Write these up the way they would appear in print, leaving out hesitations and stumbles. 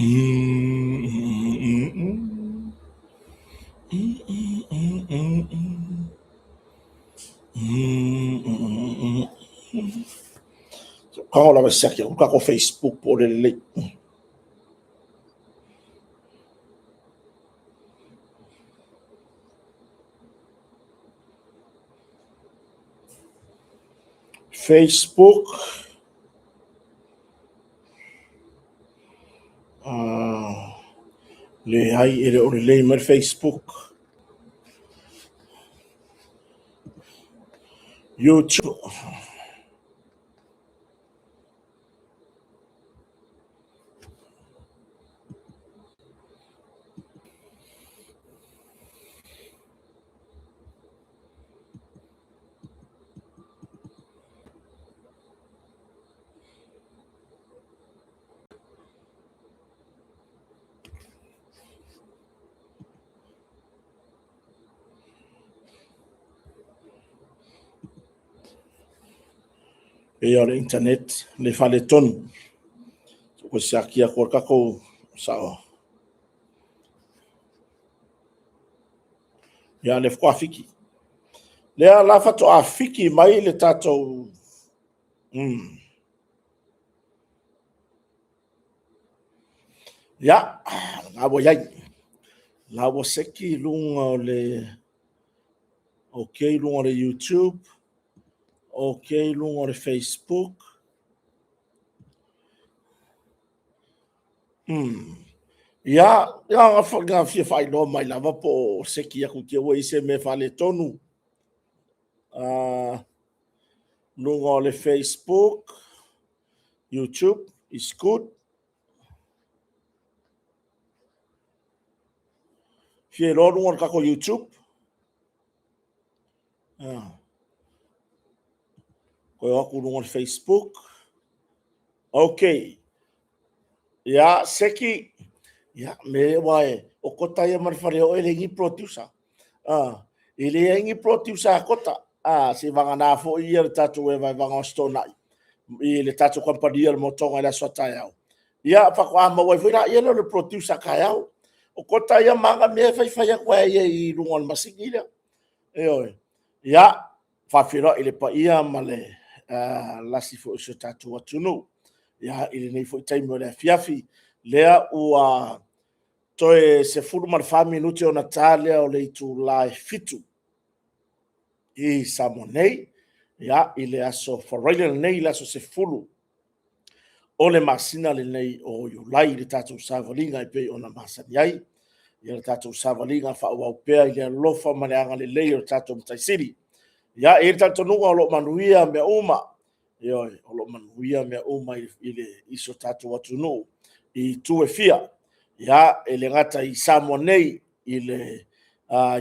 Quand on l'avait cerqué, quand on Facebook pour les Facebook, les high et les emails Facebook, YouTube. Et l'internet, les faletons. Ko sakia ko kako sao. Ya le kwa fiki. Le ala fato afiki mai le tato. Ya, ngabo yai. Labo seki lunga le okay lunga le YouTube. Okay lunga le Facebook. Ya nga fia fai no mai lava po seki ya kutia wa ise me fale tonu. Lunga le Facebook, YouTube is good. Fie lo lunga kako YouTube. Ko aku lunga le Facebook. Okay. Ya seki ya me wae o kota ia marfare o ele ngi producer ele ngi producer kota se vanga na fo ia tatu e vai vanga stona ile tatu company mo tonga la sota ya ya fa kwa ma wai fina ia le producer ka ya o kota ia manga me fai fai kwa ia I lungol masigila ya fa fira ile pa ia male la si fo so tatu watuno ya ile nei fo time le fiafi lea ua toe se fulu mar fa minuti o Natalia o le itu lai fitu I Samonei ya ile aso foreigner nei la so se fulu o le masina le nei o Julai le tatu savalinga I pe ona masani ai ya le tatu savalinga fa wa pea ile lofa maleanga le lei o tatu mtaisiri ya ile tatu nunga o lo manuia me uma yo o lo manuia me uma ile iso tatu watu no I tue fia ya ele ngata I Samonei ile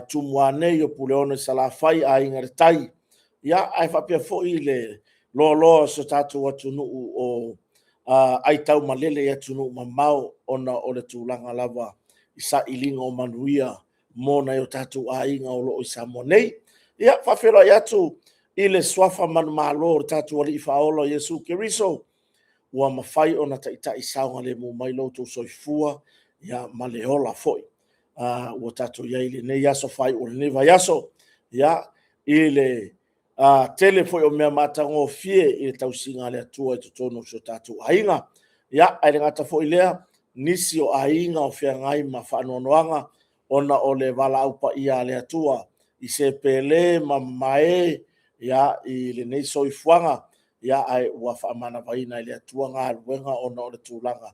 tumuane yo puleone salafai a ingertai ya ai fa pe fo ile lo so tatu watu no o ai tau malele ya tunu mamao ona o le tulanga lava isa ilinga o manuia mona yo tatu a inga o lo Samonei ya fa fela ya tu ile swafa man malo tatu wali faolo Yesu Keriso ua mafai ona ta isaunga le mo mai lo to soifua ya maleola foi ua tatu ya ile ne yaso fai o ne va yaso ya ile tele foi o mea matango fie ile tausinga le atua I totono so tatu ainga ya ai ngata foi lea nisi o ainga o fia ngai ma whanonoanga ona o le wala aupa ia le atua I se pele ma mae ya ile nei soifuanga ya ai ua whaamana vaina ile atua ngā ruenga ona o le tūlanga.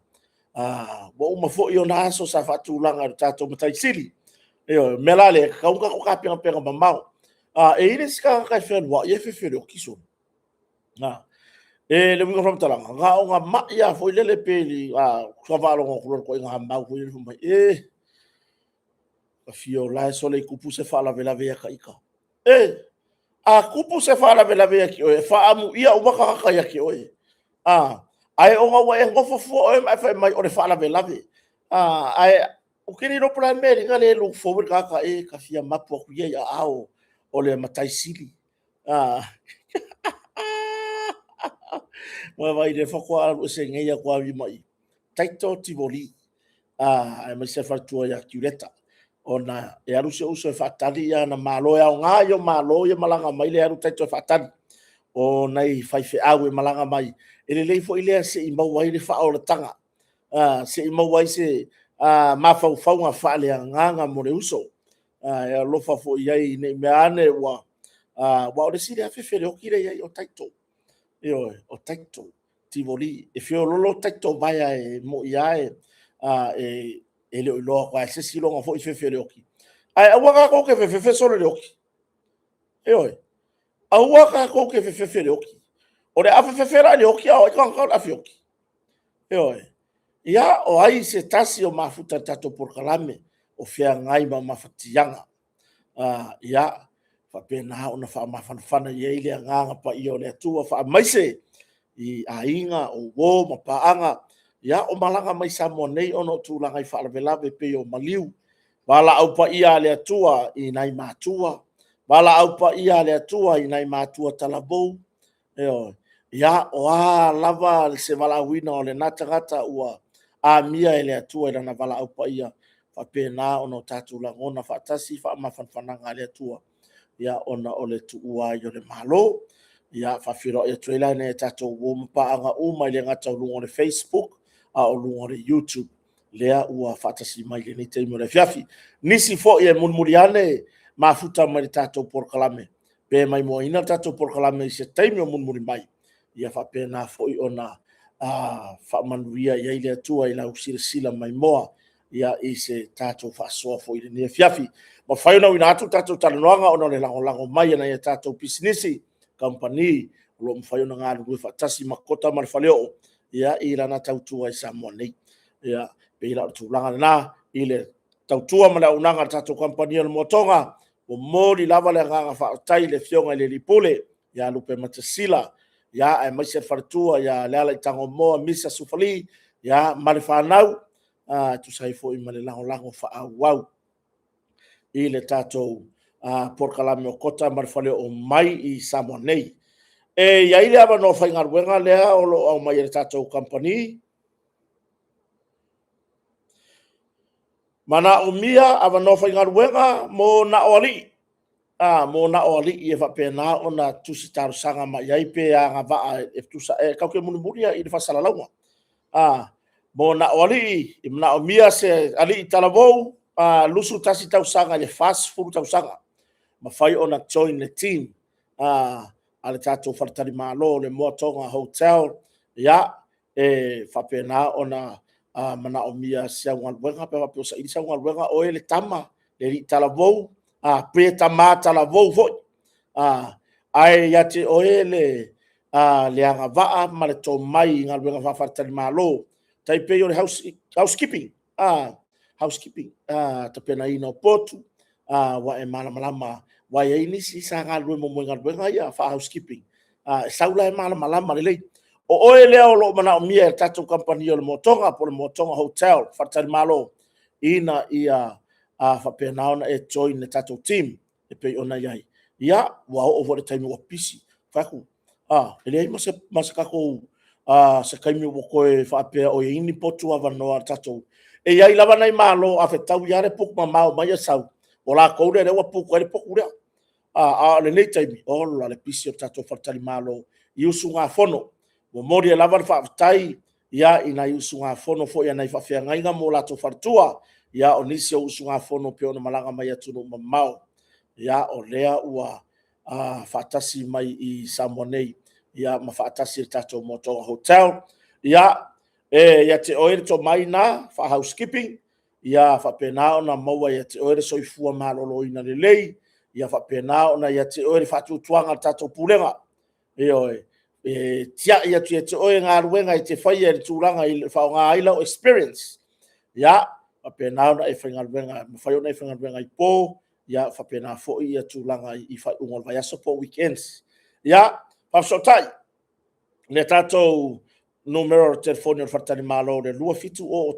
Wa uma fo I ona aso sa whatūlanga le tātou matai siri. Melale, kaunga ko ka penga penga mamau. E ine sika kai whenua, I whewhere o kiso. Le winga whamtalanga, ngā o ngā maia fo I lele pēli, kua wāronga kuroro ko I ngā mau fo I lele whamai. Ka fio lai so le kupu se whala vela vea ka ika. A kupu se whala vela vea ki oe, whaamu ia umaka kaya ki oe. Ai o ngā wai ngofo fo oe mai whai mai o le whala vela vea. Ai o kiri no pula meri ngā le lu forward kaka ka fia mapu aku ia ia ao o le matai sili. Mwa vai le whakua alu se ngeia kua vi mai. Taito tivoli. ai mai se fatua ya kiureta ona e aru se uso e fatali ya na malo ya nga yo malo ya malanga mai le aru taito fatali o nei fai fe awe malanga mai ele lei fo ile se imba wai le fa o tanga se imba wai se ma fa fa nga fa le nga mo le uso ya lo fa fo ia nei me ane wa o le sile afe fe le o kire ia o taito io o taito ti voli e fio lo taito vai e mo ia e le lo kwa se silo nga fo i fe fe le oki ai awa ka ko ke fe fe solo le oki io aua ka ko ke fe le oki o le afa fe ra le oki o ka ka afi oki ia o ai se tasi o mafuta tato por kalame o fia ngai ma mafatianga ia fa pena ona fa mafana ye ile nganga pa io le tua fa maise i ainga o wo ma paanga ia o malanga mai sa mo nei ono tu langa i fa lave pe o maliu wala au pa ia le tua i nai matua wala au pa ia le tua i nai matua talabou ia o lava se wala wina o le natagata ua a mia ele atua i lana wala au pa ia fa pena ono tatu langona fa tasi fa mafanfananga le atua ia ona o le tuua i o le malo ia fa firo e trailer ne tatu wo mpaanga uma i le ngata o lungo le Facebook a o lungo le YouTube lea ua fa tasi mai le ni teimo le fiafi nisi fo e mulmuriane mafuta mai tatu por kalame pe mai mo ina tatu por kalame se teimo mulmuri mai ia fa pena fo i ona fa manuia ia ile atua i la sila mai moa ia i se tatou fa'asoa fo'i i lenei fiafi ma fai ona uina atu tatou talanoaga ona o le lagolago mai ana ia tatou pisinisi kampani o lo'o mafai ona galulue fa'atasi ma kota ma le faleo'o ia i lana tautua i samoa nei ia pei la o le tulaga lenā i le tautua ma le aunaga le tatou kampani o le motoga ua moli lava le agaga fa'aotai le fioga i le lipule ia lupe matasila ia e maise le faletua ia le ala i tagomoa misa sufali ia ma le fanau tusai fo'i ma le lagolago fa'auau i le tatou porokalame o kota ma le faleo'o mai i samoa nei e iai le avanoa faigaluega lea o lo'o au mai e le tatou kampani mana o mia avanoa faigaluega mo na'o ali'i mo na'o ali'i e fa'apena ona tusi talosaga ma iai pe agava'a e tusa e kauke mulimuli i le fa'asalalauga mo na'o ali'i i na'o mia se ali'i talavou lusu tasi tausaga i le fulu tausaga ma fai ona join le team a le tatou faletali mālō le moatoga hotel ia e fa'apena ona mana'o mia seaugaluega pe fape o sa'ili seaugaluega o e le tama le li'i talavou pe tamā talavou fo'i ae ia te oe le agava'a ma le tomai i galuega fa'afaletali mālō taipei o le housekeeping housekeeping tapena ina o potu wa e malamalama wa e nisi sa galue mo mo galuega ia fa housekeeping e saula e malamalama lelei o oe lea o lo'o mana'o mia e tatou kampani o le motoga po le motoga hotel faletali mālō ina ia fa'apena ona e join le tatou team e pei ona iai ia ua o'o fo'i le taimi ua pisi faku e leai ma se kakou se kaimi ua koe fa'apea o e ini potu avanoa le tatou e iai lava nai mālō afetau ia le puku mamao mai e sau o lakou lea ua puku ai le puku lea lenei taimi o la le pisi o tatou faletali mālō i usu gafono ua moli e lava le fa'avatai ia ina i usu gafono fo'i ana i fa'afeagaiga mo latou faletua ia o nisi o usu gafono pe ona malaga mai atu no mamao ia o lea ua fa'atasi mai i samoa nei ia ma fa'atasi le tatou motoga hotel ia ia te oe le tomai na fa housekeeping ia fa'apena ona maua ia te oe le soifua malōlōina lelei ia fa'apena ona ia te oe le fa'atuatuaga le tatou pulega ioe tia'i atu ia te oe galuega i te faia i le tulaga i le fa'aogāila o experience ia fa'apena ona e faigaluega mafai ona e faigaluega i pō ia fa'apena fo'i ia tulaga i fai'uga o le vaiaso po weekends ia fa'afeso'ota'i le tatou numero telefoni o le faletali mālō le 27 o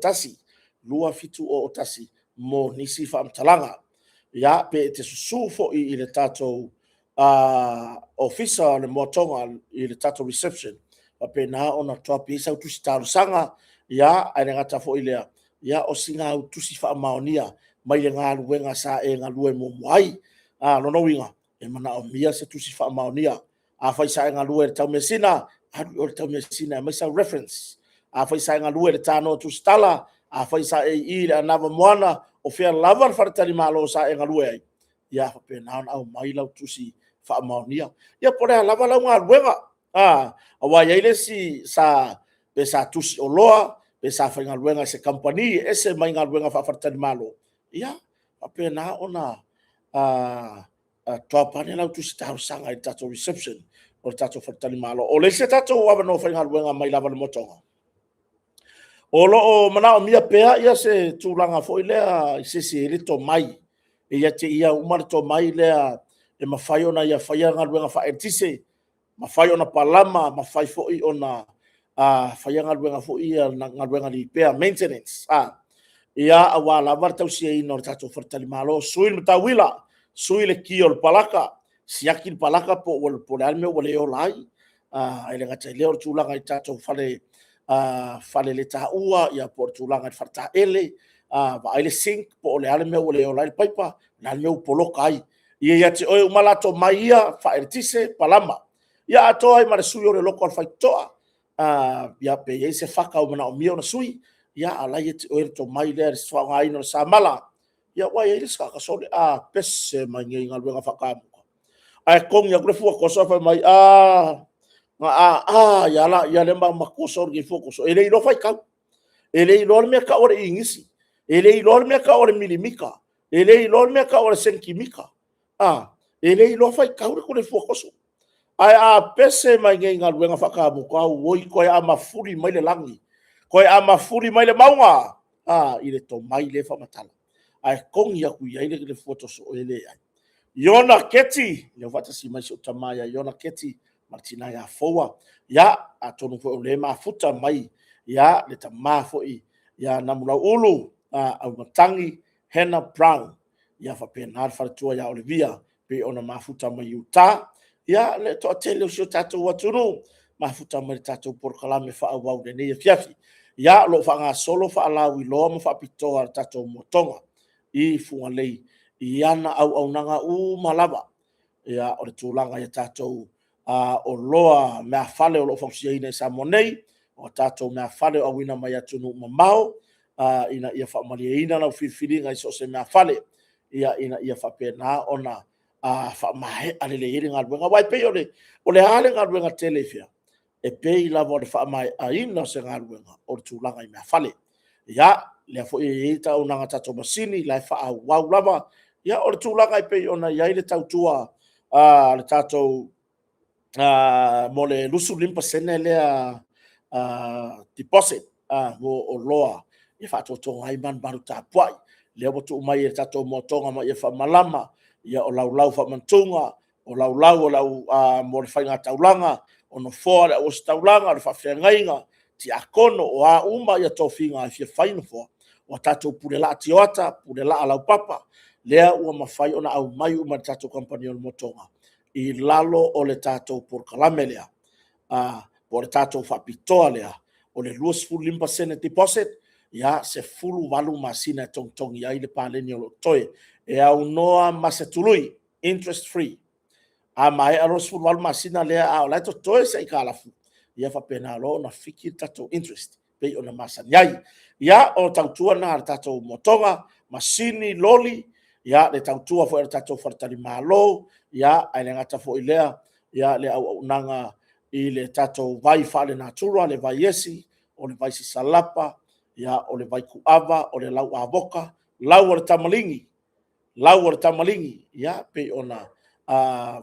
otasi mo nisi fa'amatalaga ia pe te susu fo'i i le tatou ofisa o le motoga i le tatou reception fa'apena ona toa pe sautusi talosaga ia ae le gata fo'i lea ia o singa tusi fa maonia mai le ngaluenga sa e ngalue mo mai no no winga e mana o mia se tusi fa maonia a fai sa ngalue tau mesina o tau mesina mai sa reference a fai sa ngalue le tano tu stala a fai sa e i le anava moana o fea lava le faratali malo sa e ngalue ai ia fa pe na au mai lau tusi fa maonia ia pore lava lau ngaluenga awa ia ile si sa pe sa tusi o loa pe sa fa ngaluenga se company ese mai ngaluenga fa faratali malo ia fa pe na ona toa pane lau tusi tau sanga i tato reception o tato faratali malo o le se tato wa no fa ngaluenga mai lava le motonga o lo o mana o mia pea ia se tulanga fo ile se rito mai ia te ia umar to mai le e mafai ona ia fai ngaluenga fa etise mafai ona palama mafai fo i ona fai ngaluenga fo ia ngaluenga li pea maintenance ia awa lava tau sia ina o tato faratali malo suil mtawila suil le kiol palaka siaki palaka po po le alme wale o lai ele ngata le o tulanga i tato fale le taua ia po tulanga i farta ele va ele sink po le alme wale o lai paipa na le poloka ai ia te o malato mai ia fa ertise palama ia ato ai mare sui o le local fight toa ia pe ia se faka o mana o mio na sui ia ala ia te oere to mai lea swa ngai no sa mala ia wa ia ska ka sole pese mai ngai ngaluenga whakamuka ai kong ia grefu ko so fa mai ia la ia le ma ko so ge fo ko so ele ilo fai ka ele ilo me ka ore ingisi ele ilo me ka ore milimika ele ilo me ka ore senkimika ele ilo fai ka ore ko le fo ko so ai pese mai ngai ngaluenga whakamuka woi ko ia mafuri mai le langi koe a mafuri mai le maunga i le to mai le whamatala ai kongi aku ia ile le foto so ele ai Yona Keti le wata si mai so tamaya Yona Keti Martina ya foa ya atonu fo le mafuta mai ya le tama fo i ya namula ulu au matangi Hannah Brown ya fa penar fartua ya Olivia pe ona mafuta mai uta ya le to tele so tatu watunu mafuta mai tatu por kalame fa au de ne fiafi ya lo fanga solo fa ala wi lo mo fa pitoa tato motonga i funga lei iana au nanga malava ya o tulanga ya tato o loa me fale o lo foksia ina sa monei o tato me fale o wina mai atunu mamao ina ia fa mali ina na filinga iso se me fale ina ia fa pena ona fa mai ale le ringa luenga wai pe o le ale nga luenga telefia e pei la vo fa mai aina se ngaluenga o tulanga i me fale ya le fo e ta una tato masini la fa wa lava ya o tulanga i pei ona ya ile tautua le tato mo le lusu limpa sene le deposit mo o loa e fa to ai man baru ta puai le o tu mai e tato mo tonga ma e fa malama ya o lau fa mantunga o lau mo le fainga taulanga ono fora o staulanga o fa fengainga ti akono o uma ya tofinga fi faino fo o tato pule la tiota pule la ala papa lea ua mafai ona au mai uma tato company o motonga i lalo o le tato por kalamelea po le tato fa pitoa lea o le luas full limpa sene deposit ya se fulu walu masina tong ya ile paleni o toe e au noa masetului interest free mai aros fu wal masina le a la to to se kala fu ia fa pena lo na fiki tato interest pe ona masan yai ya o tautua na tato motonga masini loli ya le tautua fo tato fartali malo ya ai ngata fo ilea ya le au nanga i le tato vai fale natura le vai yesi o le vai si salapa ya o le vai kuava o le lau avoka lau o le tamalingi ya pe ona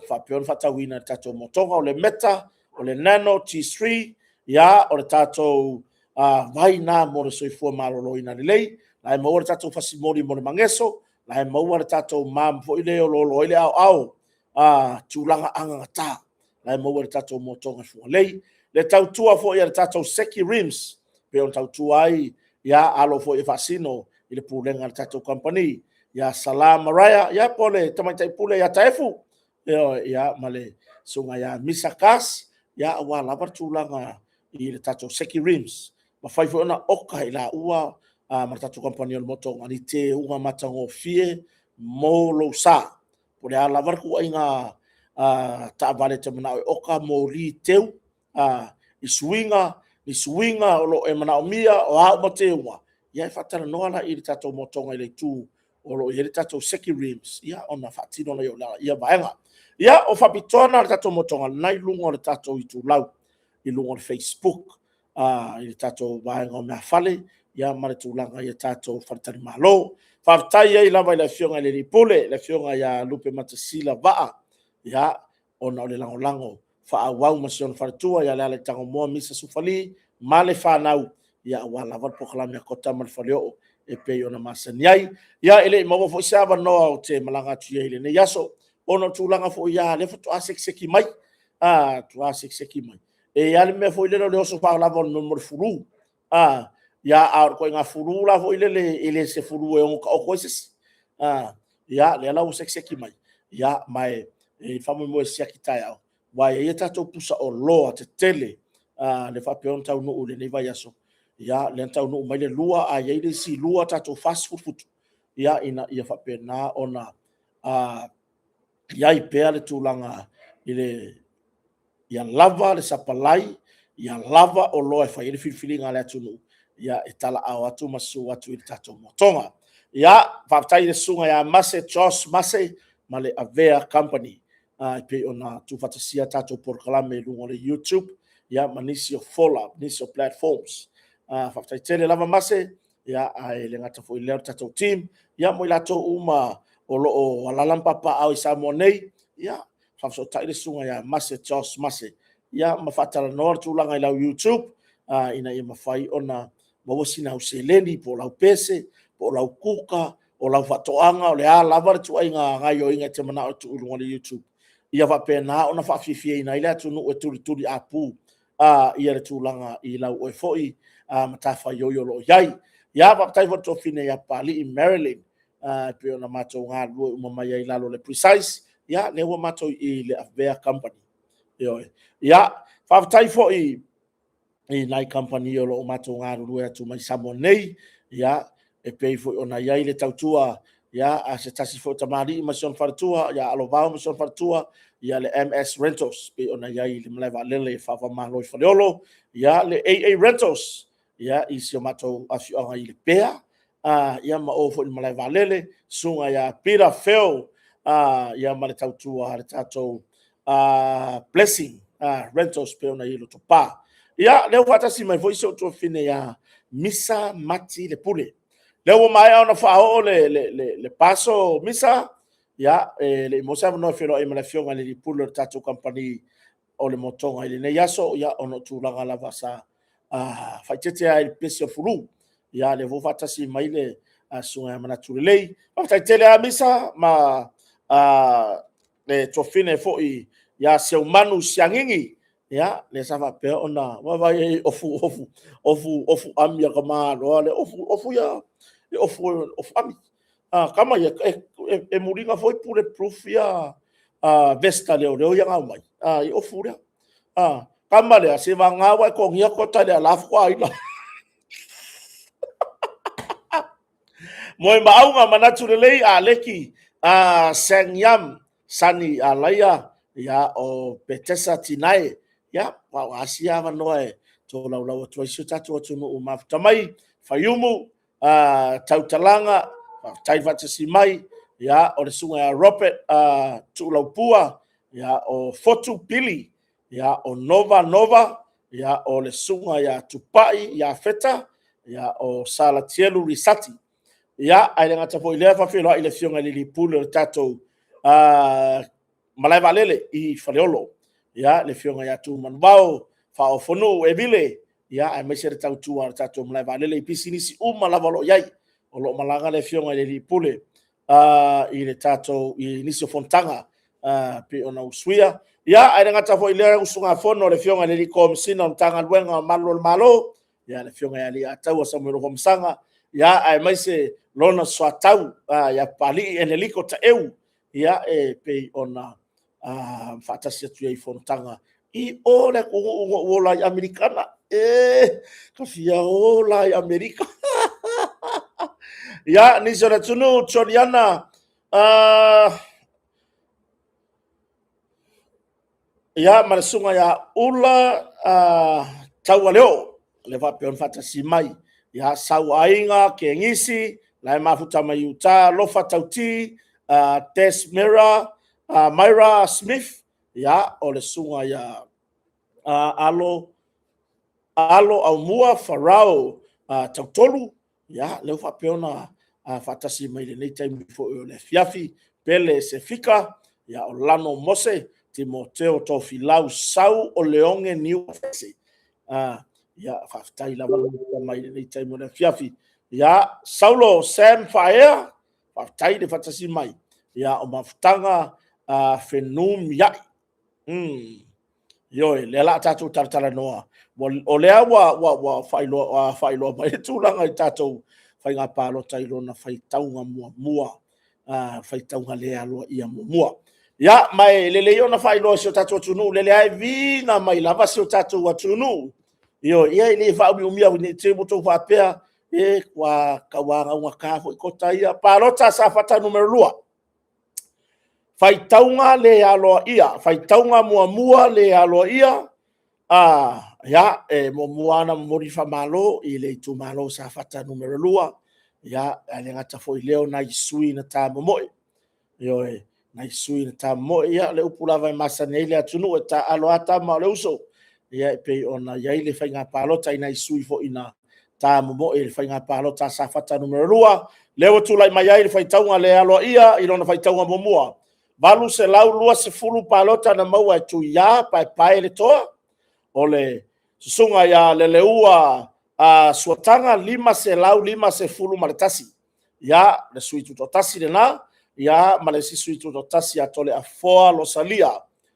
fa pion fa tawina tato motonga o le meta o le nano T3 ya o le tato vai na mo le soifua malolo ina lei la mo le tato fasimori mo le mangeso la mo le tato mam fo ile o lo ile au tulanga anga ta la mo le tato motonga fo lei le tautua fo ia le tato seki rims pe on tautua ai ya alo fo e fasino ile pulenga le tato company ya salam raya ya pole tamai pule ya taifu ya male sunga ya misakas ya wala bartulanga i le tato seki rims ma fai fo na oka ila ua matatu company o motonga ni te unga matango fie mo lo sa po le ala varku ainga ta vale te mana oka mo ri teu i swinga o lo e mana o mia o a mo te unga ia fatara no ala i tato motonga ile tu o lo i tato seki rims ia ona fatino na yo la ia vaenga ia o fapitona tato motonga nai lunga o tato i tu lau i lunga o Facebook i tato vaenga o mea fale ia mare tūlanga ia tātou wharatari malo. Whaatai ai lava i la fionga le ripule, la fionga ia lupe matasila vaa. Ia, ona o le lango. Whaawau masion wharatua, ia le ale tango moa misa sufali, male whanau, ia wala wat pokalami a kota mal whaleo, e pei ona masani ai. Ia ele mawa fo isawa noa o te malanga tuia ile ne yaso, ona tūlanga fo ia le fo seki mai, tua seki mai. E ale mea fo ile le oso whaalava no mo furu, ya a ko nga furu la fo ile se furu e on ko kosis ya le la o seki mai ya mai e famo mo se akita ya wa ye tato pusa o lo te tele le fa peon tau no le vai aso ya le tau no mai le lua a ye le si lua tato fast food ya ina ia fa pena ona ya i pe le tulanga ile ya lava le sapalai ya lava o lo e fa ile filinga le tunu ia e tala au atu masu atu i tato motonga. Ia, whaftai le sunga ia Mase Joss Mase, ma le Avea Company. Pe ona tu whatasia tato porkalame lungo le YouTube, ia manisi o follow, manisi o platforms. Whaftai tele lava Mase, ia ai le ngata fo i leo tato team, ia mo i lato uma o lo o alalampapa au i Samoa nei, ia, whaftai le sunga ia Mase Joss Mase. Ia, ma whatala noa tūlanga i lau YouTube, ina i mawhai ona mawasina useleni po lau pese, po lau kuka, o lau whatoanga, o le a lava tu ai ngai o inga te mana o tu urunga le YouTube. Ia wa pena ona whawhiwhia ina ila tu nu e turi a pū, ia le tūlanga i lau oe foi, matawha yoyo lo iai. Ia wa tai wato fine ia pali i Maryland, pe ona mato ngā lua umamai ai lalo le Precise, ia le ua mato i le Avea Company. Ia, whawtai fo i nai company o lo mato ngā rurua tu mai Samoa nei, ia, e pei fo ona iai le tautua, ia, a se tasi fo tamari i masion wharatua, ia alo vau masion wharatua, ia le MS Rentals, pe ona iai le malewa lele whawa maloi whareolo, ia le AA Rentals, ia, i si o mato afi anga i le pea, ia ma o fo i malewa lele, sunga ia Peter Phil, ia ma le tautua, le tatou Blessing, Rentals, pe ona i lo topa. Ia, leo watasi mai voice o to fine ya misa mati le pule. Leo mai ona fao le paso misa ya le mosa no felo e mala fionga le pule tato company o le motonga ile ne yaso ya ono tu langa la vasa faitete ai pesio fulu ya le vo watasi mai le sunga mana tu le faitete a misa ma le to fine fo i ya se umanu siangingi ya le sava pe ona wa vai ofu amia kama lo le ofu ya le ofu ami kama ya e muringa foi pure proof ya vesta le ya mai i ofu ya kama le se va nga wa ko ngia kota le la fwa ina moi maunga manatu le a leki sengyam sani alaya ya o petesa tinae ya wa asia va noe to lau to isu tatu to no mafta mai fayumu tautalanga taivata simai ya o le sunga ya Robert tu lau pua ya o fotu pili ya o nova ya o le sunga ya tupai ya feta ya o salatielu risati ya ai ngata fo ile fa filo ile fionga li pulo tato malai valele i faleolo ya le fionga ya tu manbao fa ofonu e vile ya ai mesere tau tu ar tato malai valele i pisinisi lava lo yai o lo malanga le fionga le pule i le tato i niso fontanga pe ona usuia ya ai ngata fo ile usunga fono le fionga le komsina tanga luenga malo ya le fionga ya li atau samuelo homsanga ya ai mese lona swatau ya pali eneliko ta eu ya e pe ona fatasi tu ai fontanga i ora ko la americana ka fia ola america Ya ni sona tunu choriana ya marasunga ya ula taua leo le vapeon fata simai ya sauainga ke ngisi lai mafuta mai uta lofa tauti Tess Mira Myra Smith ya ole sunga ya alo au mua farao tautolu ya leo vapeona fata simai le nei taimi fo le fiafi pele se fika ya Orlando Mose Timoteo Tofilau sau o leonge niu fese. Ya faftai la mai nei taimo na fiafi. Ya Saulo Sam Faea faftai de fatasi mai. Ya o mafutanga fenum ya. Yo le la tatu tartara noa. O lea wa failo mai tulanga i tatu fai ngā palo tailo na fai taunga mua. Fai taunga lea loa ia mua. Ya mai lele yo na fai lo so tatu tunu lele ai vi na mai lava so tatu wa tunu yo ia ile fa bi umia ni tebo to fa pea kwa kawanga wa ka ko taia parota sa fata numero lua fai taunga le alo ia fai taunga mua le alo ia ya mo muana mori fa malo ile tu malo sa fata numero lua ya ale ngata foi leo na isui na ta mo yo na isui na ta mo ia le upula vai masa nei le atunu e ta alo ata ma le uso ia pe ona ia ile fai nga palota ina isui fo ina ta mo e fai nga palota sa fata numero 2 le tu lai mai ile fai taunga le alo ia i lona fai taunga mo mua valu se lau lua se fulu palota na mau tu ia pai le toa ole sunga ya le leua suatanga 5 se lau 5 se fulu maletasi ya le sui tu tasi le na ya malesi sui tu tasi atole a foa lo salia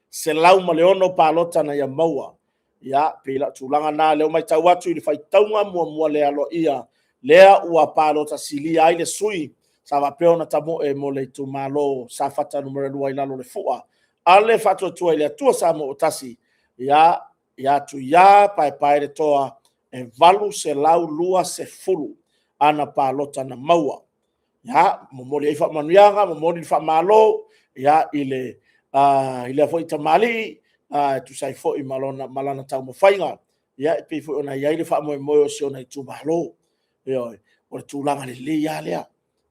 se lau maleono palota na ya maua ya pela tulanga na le mai tawatu i fai taunga mua le alo ia lea ua palota silia ile sui sa va peona tamo e mo le tu malo sa fata numero 2 ila lo le fua ale fatu tu ile tu sa mo tasi ya tu ya pai de toa e valu se lau lua se fulu ana palota na maua ya momoli ifa manuanga momoli fa malo ya ile foi tamali tu sai foi malana tau mo fainga ya pe foi ona ya ile fa mo so na tu malo yo o tu langa le ya le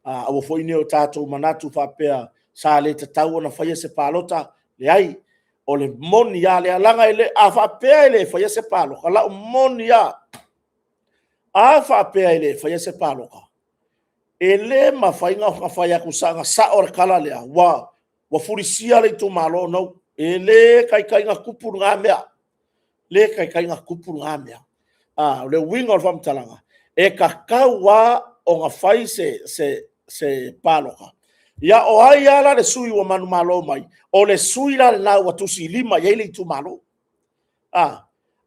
a foi ne o tatu manatu fa pea sa le tau na fa se palota le ai o le moni ya le langa ile a fa pea ile fa se palo kala moni ya a fa pea ile fa se palo ele mafainga faya kusanga sa or kala le wa furisia le tu malo no ele kai nga kupur ngamea le kai nga kupur ngamea le wing of am talanga e kakawa o nga fai se paloka ya o ai ala le sui wa manu malo mai o le sui la na wa tu si lima ye le tu malo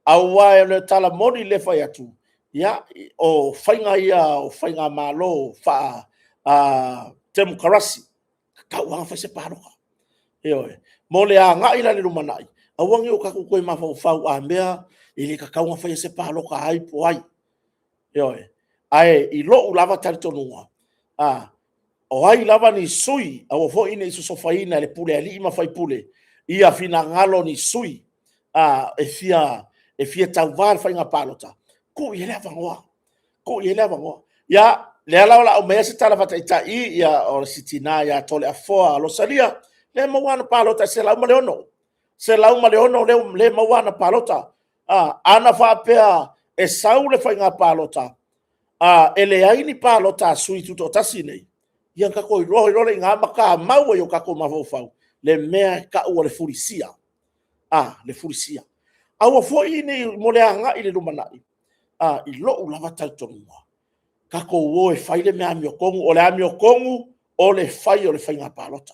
awa le tala moni le faya tu ya o fainga malo fa demokrasi ka wanga fa se paro yo mo le anga ila le lumanai awangi o ka ku ko ma fa ambea ile ka wanga fa se paro ka ai po ai yo ai i lo ulava tarto nua o ai lava ni sui o fo ine so faina le pule ali ma fai pule ia fina ngalo ni sui e fia tauvar fa nga palota ko yele vangoa ya le ala o mesi tala fata i ya o sitina ya tole afoa lo salia le mawana palota se la maleono le mawana palota ana fa pea e saule fa nga palota ele ai ni palota sui tuto tasine ya ka ko ro le nga maka mau yo ka ko mafofau le mea ka o le furisia le furisia awa fo ini moleanga ile lumanai i lo ulava tautonga ka ko wo e faile me amio kongu o le fai o le fai nga palota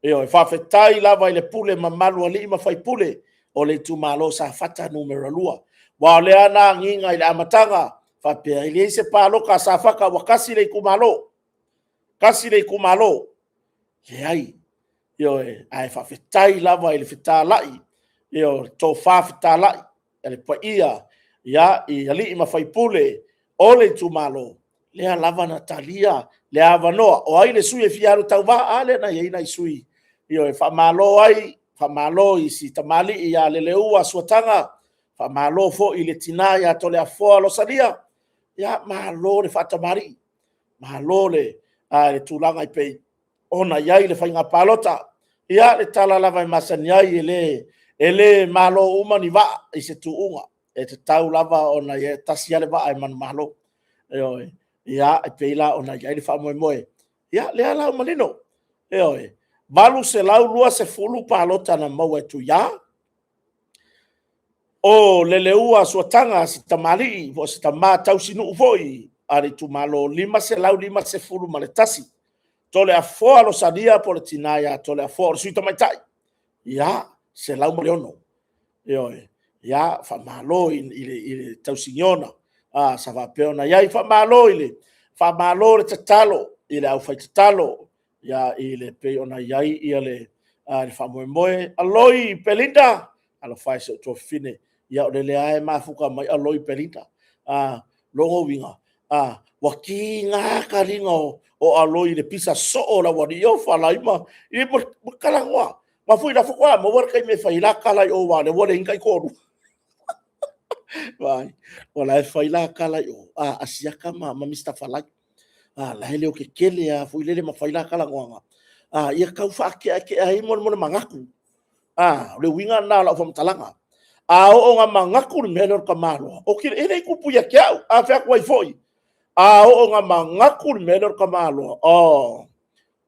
e fa fetai lava ile pule mamalu ali ma fai pule o le tu malo sa fata numero lua wa le ana nginga ile amatanga fa pe ile se paloka sa faka wakasi le kumalo ye ai yo ai fa fetai lava ile fetalai yo to fa fetalai ele pa ia ya i ali ma fai pule ole tu malo lea lava na talia le avanoa o ai le sui e fiaru tau va ale na ye na sui io e fa malo ai fa malo i si tamali i a le leua suatanga fa malo fo i le tina ya tole a fo lo salia ya malo le fa tamari malo le a le tulanga i pe ona yai le fainga palota ia le tala lava i masani ai ele malo umani va i se tuunga e te tau lava ona ye tasia le va ai man malo io ia e peila ona ia le fa moe ia le ala malino oi balu se lau lua se fulu palota na mau e tu ia o le ua suatanga si tamali vo si tama tau sinu foi ari tu malo lima se lau lima se fulu male tasi tole a foa lo sadia por tinaya tole a foa sui tamai tai ia se lau moleono oi ia fa malo ile tau signona sa va peona ia fa malo ile fa malo le tatalo ile au fa tatalo ia ile pe ona ia ile le fa moe aloi pelinda alo fa se to fine ia o le ai mafuka mai aloi pelinda longo winga waki nga karinga o aloi le pisa so o la wadi o fa laima i mo kala wa ma foi la fo mo war kai me fa ila kala o wa le wole inkai ko vai ola fa ila kala o asiaka ma Mr. Falai la hele o ke kele a foi lele ma fa ila kala ngoanga ia kau fa ke ai mo mangaku le winga na la fo talanga o nga mangaku le melor kamalo o ke ele ku puya ke a fa ko foi o nga mangaku le melor kamalo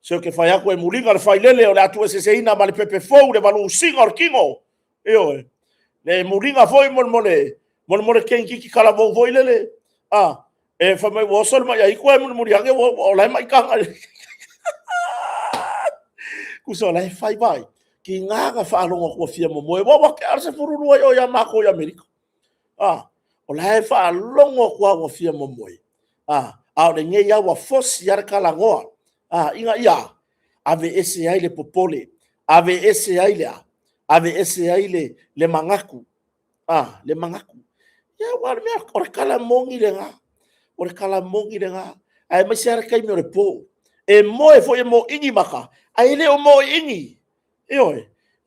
se ke fa ya ko mulinga le fa lele o la tu se ina mal pepe fo le balu singa kingo io le mulinga foi mo le ken ki kala vo foi lele e fa mai wo sol mai ai ko mo mulinga o la mai ka ku so la fai vai ki nga fa longo ko fia mo wa ke arse furu no yo ya mako ya amerika o la fa longo ko fia mo o le nge ya wa fos ya kala ngoa inga ia ave ese ai le popole ave ese ai le mangaku le mangaku ya wa me or kala mongi le nga ai ma sia kai me repo e mo e fo e mo ingi maka ai le o mo ingi e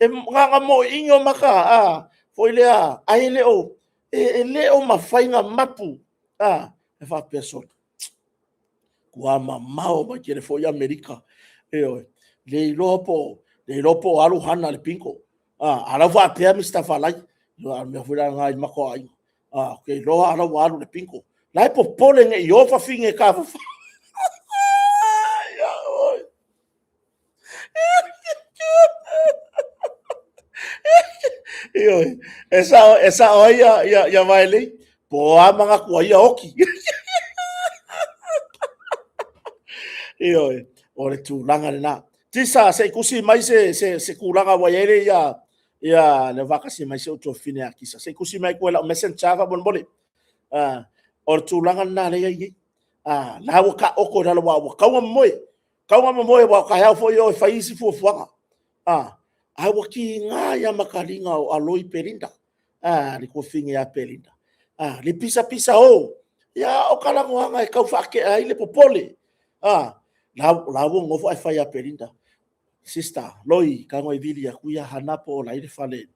nga mo ingi o maka fo le ai le o le o mafainga mapu e fa person wa mamao ma kere fo ya amerika le lopo alu hana le pinko ala va pe Mr. Falai yo me fura nga i mako ai ke lo ala wa alu le pinko lai po pole nge yo fa finge ka fa esa oia ya vai le po a manga ko ia oki o le tūlanga le nā. Tisa se kusi mai se kulanga wa yere ia le vakasi mai se uto fine a kisa. Se kusi mai ko la messenger fa bon bole. O le tūlanga nā le ia la waka oko la wa kawa moe wa ka hau fo yo fa isi fu fuanga. Ai waki ngā ya makaringa o aloi perinda. Li ko finge ya perinda. Li pisa ya o kala ngoanga e kau fa ke ai le popole. La wo ngofo ai fai a perinda sister loi ka ngoi vili a kuia hanapo la ile fale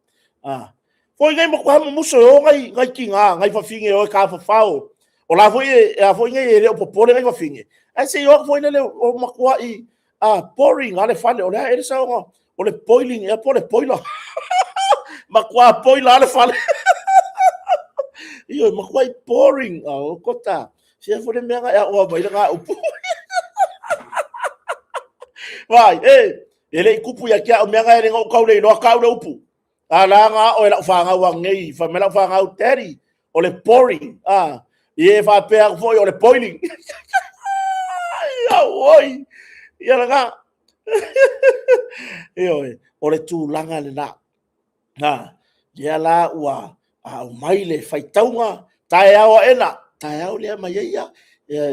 foi ngai mo kwa mo muso o ngai kinga ngai fa finge o ka fa fao o la foi ngai le popole ngai fa finge ai se yo foi le o makua i pouring ale fale o la ele sa o le boiling e po le boiler makua boiler ale fale io makua i pouring o kota se foi le menga o mai la upu vai ele kupu ya kia o menga ele ngau kau le no kau le upu ala nga o la fanga wa ngei fa mela fanga o teri o le pouring e fa pe foi o le boiling ya oi ya nga o le tu langa le na ya la wa o mai le faitaunga tai ao ena tai ao le mai ia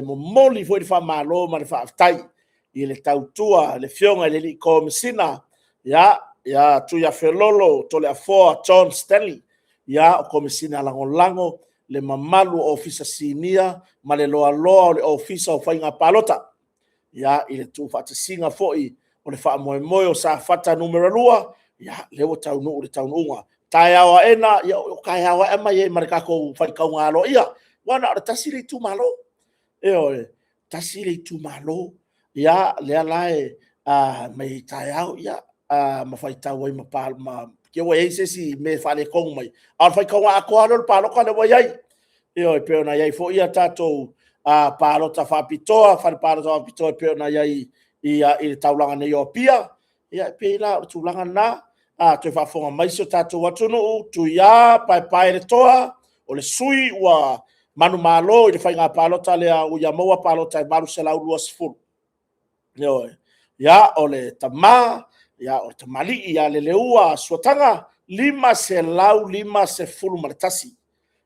mo moli foi fa malo ma fa tai i le tautua, le fionga, le li komisina, ya tu ya felolo, to le afoa John Stanley, ya o komisina lango le mamalu o ofisa sinia ma le loaloa o le ofisa o faiga palota ia i le tufaatasiga foʻi o le faamoemoe o sa fata numero 2 ia le ua taunuu le taunuuga taeaoaena ia o kaeaoaʻe mai ai ma le kakou faikauga aloia uana o le tasi le itumālō e oe tasi le itumālō ia lea lae mai taeao ia ma faitau ai ma ke ua ai sesi me faalekogu mai a le faikauga akoa le paloka le ua iai e oe pe ona iai foʻi ia tatou palota faapitoa falepalota faapitoa pe ona iai ia i le taulaga nei o apia ia pe la o le tulaga na toe faafoga mai se o tatou atunuu tuiā paepae le toa o le sui ua manu malo i le faiga palota lea ua ia maua palota e malu selau lua sefulu ia o le tamā ia o le tamalii ia le leua suataga 5 ma le tasi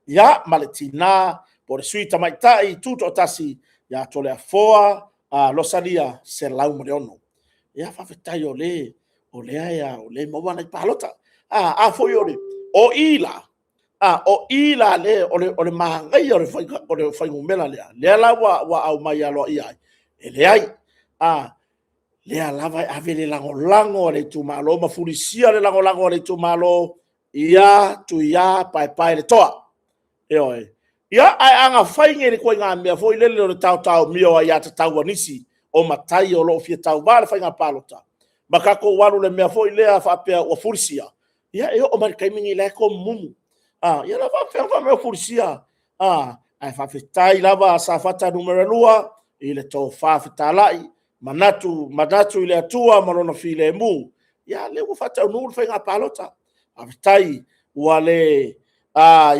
ia ma le tinā po le sui tamaitaʻi tuto o tasi ia tole afoa losalia selau ma le ono ia faafetai o lea ia o le maua nai palota a foi o le o ila o ila le o le magai o le faigumela lea la ua au mai aloaʻia ai e leai lea lava e ave le lagolago o le itumālō ma fulisia le lagolago o le itumālō ia tuiā paepae le toa e oe ia ae agafaiga i le kuaiga mea foi lele o le taotaomia o ai iā tatau anisi o matai o loo fiatauvā le faiga palota ma kakou alu le mea foi lea faapea ua fulisia ia e oo ma le kaimiga i le komumu ia la faafeaga mea fulisia ae faafetai lava sa fata numero 2 i le tofā fetalaʻi manatu i le atua ma lona filemu ia le ua faataunuu le faiga palota afetai ua le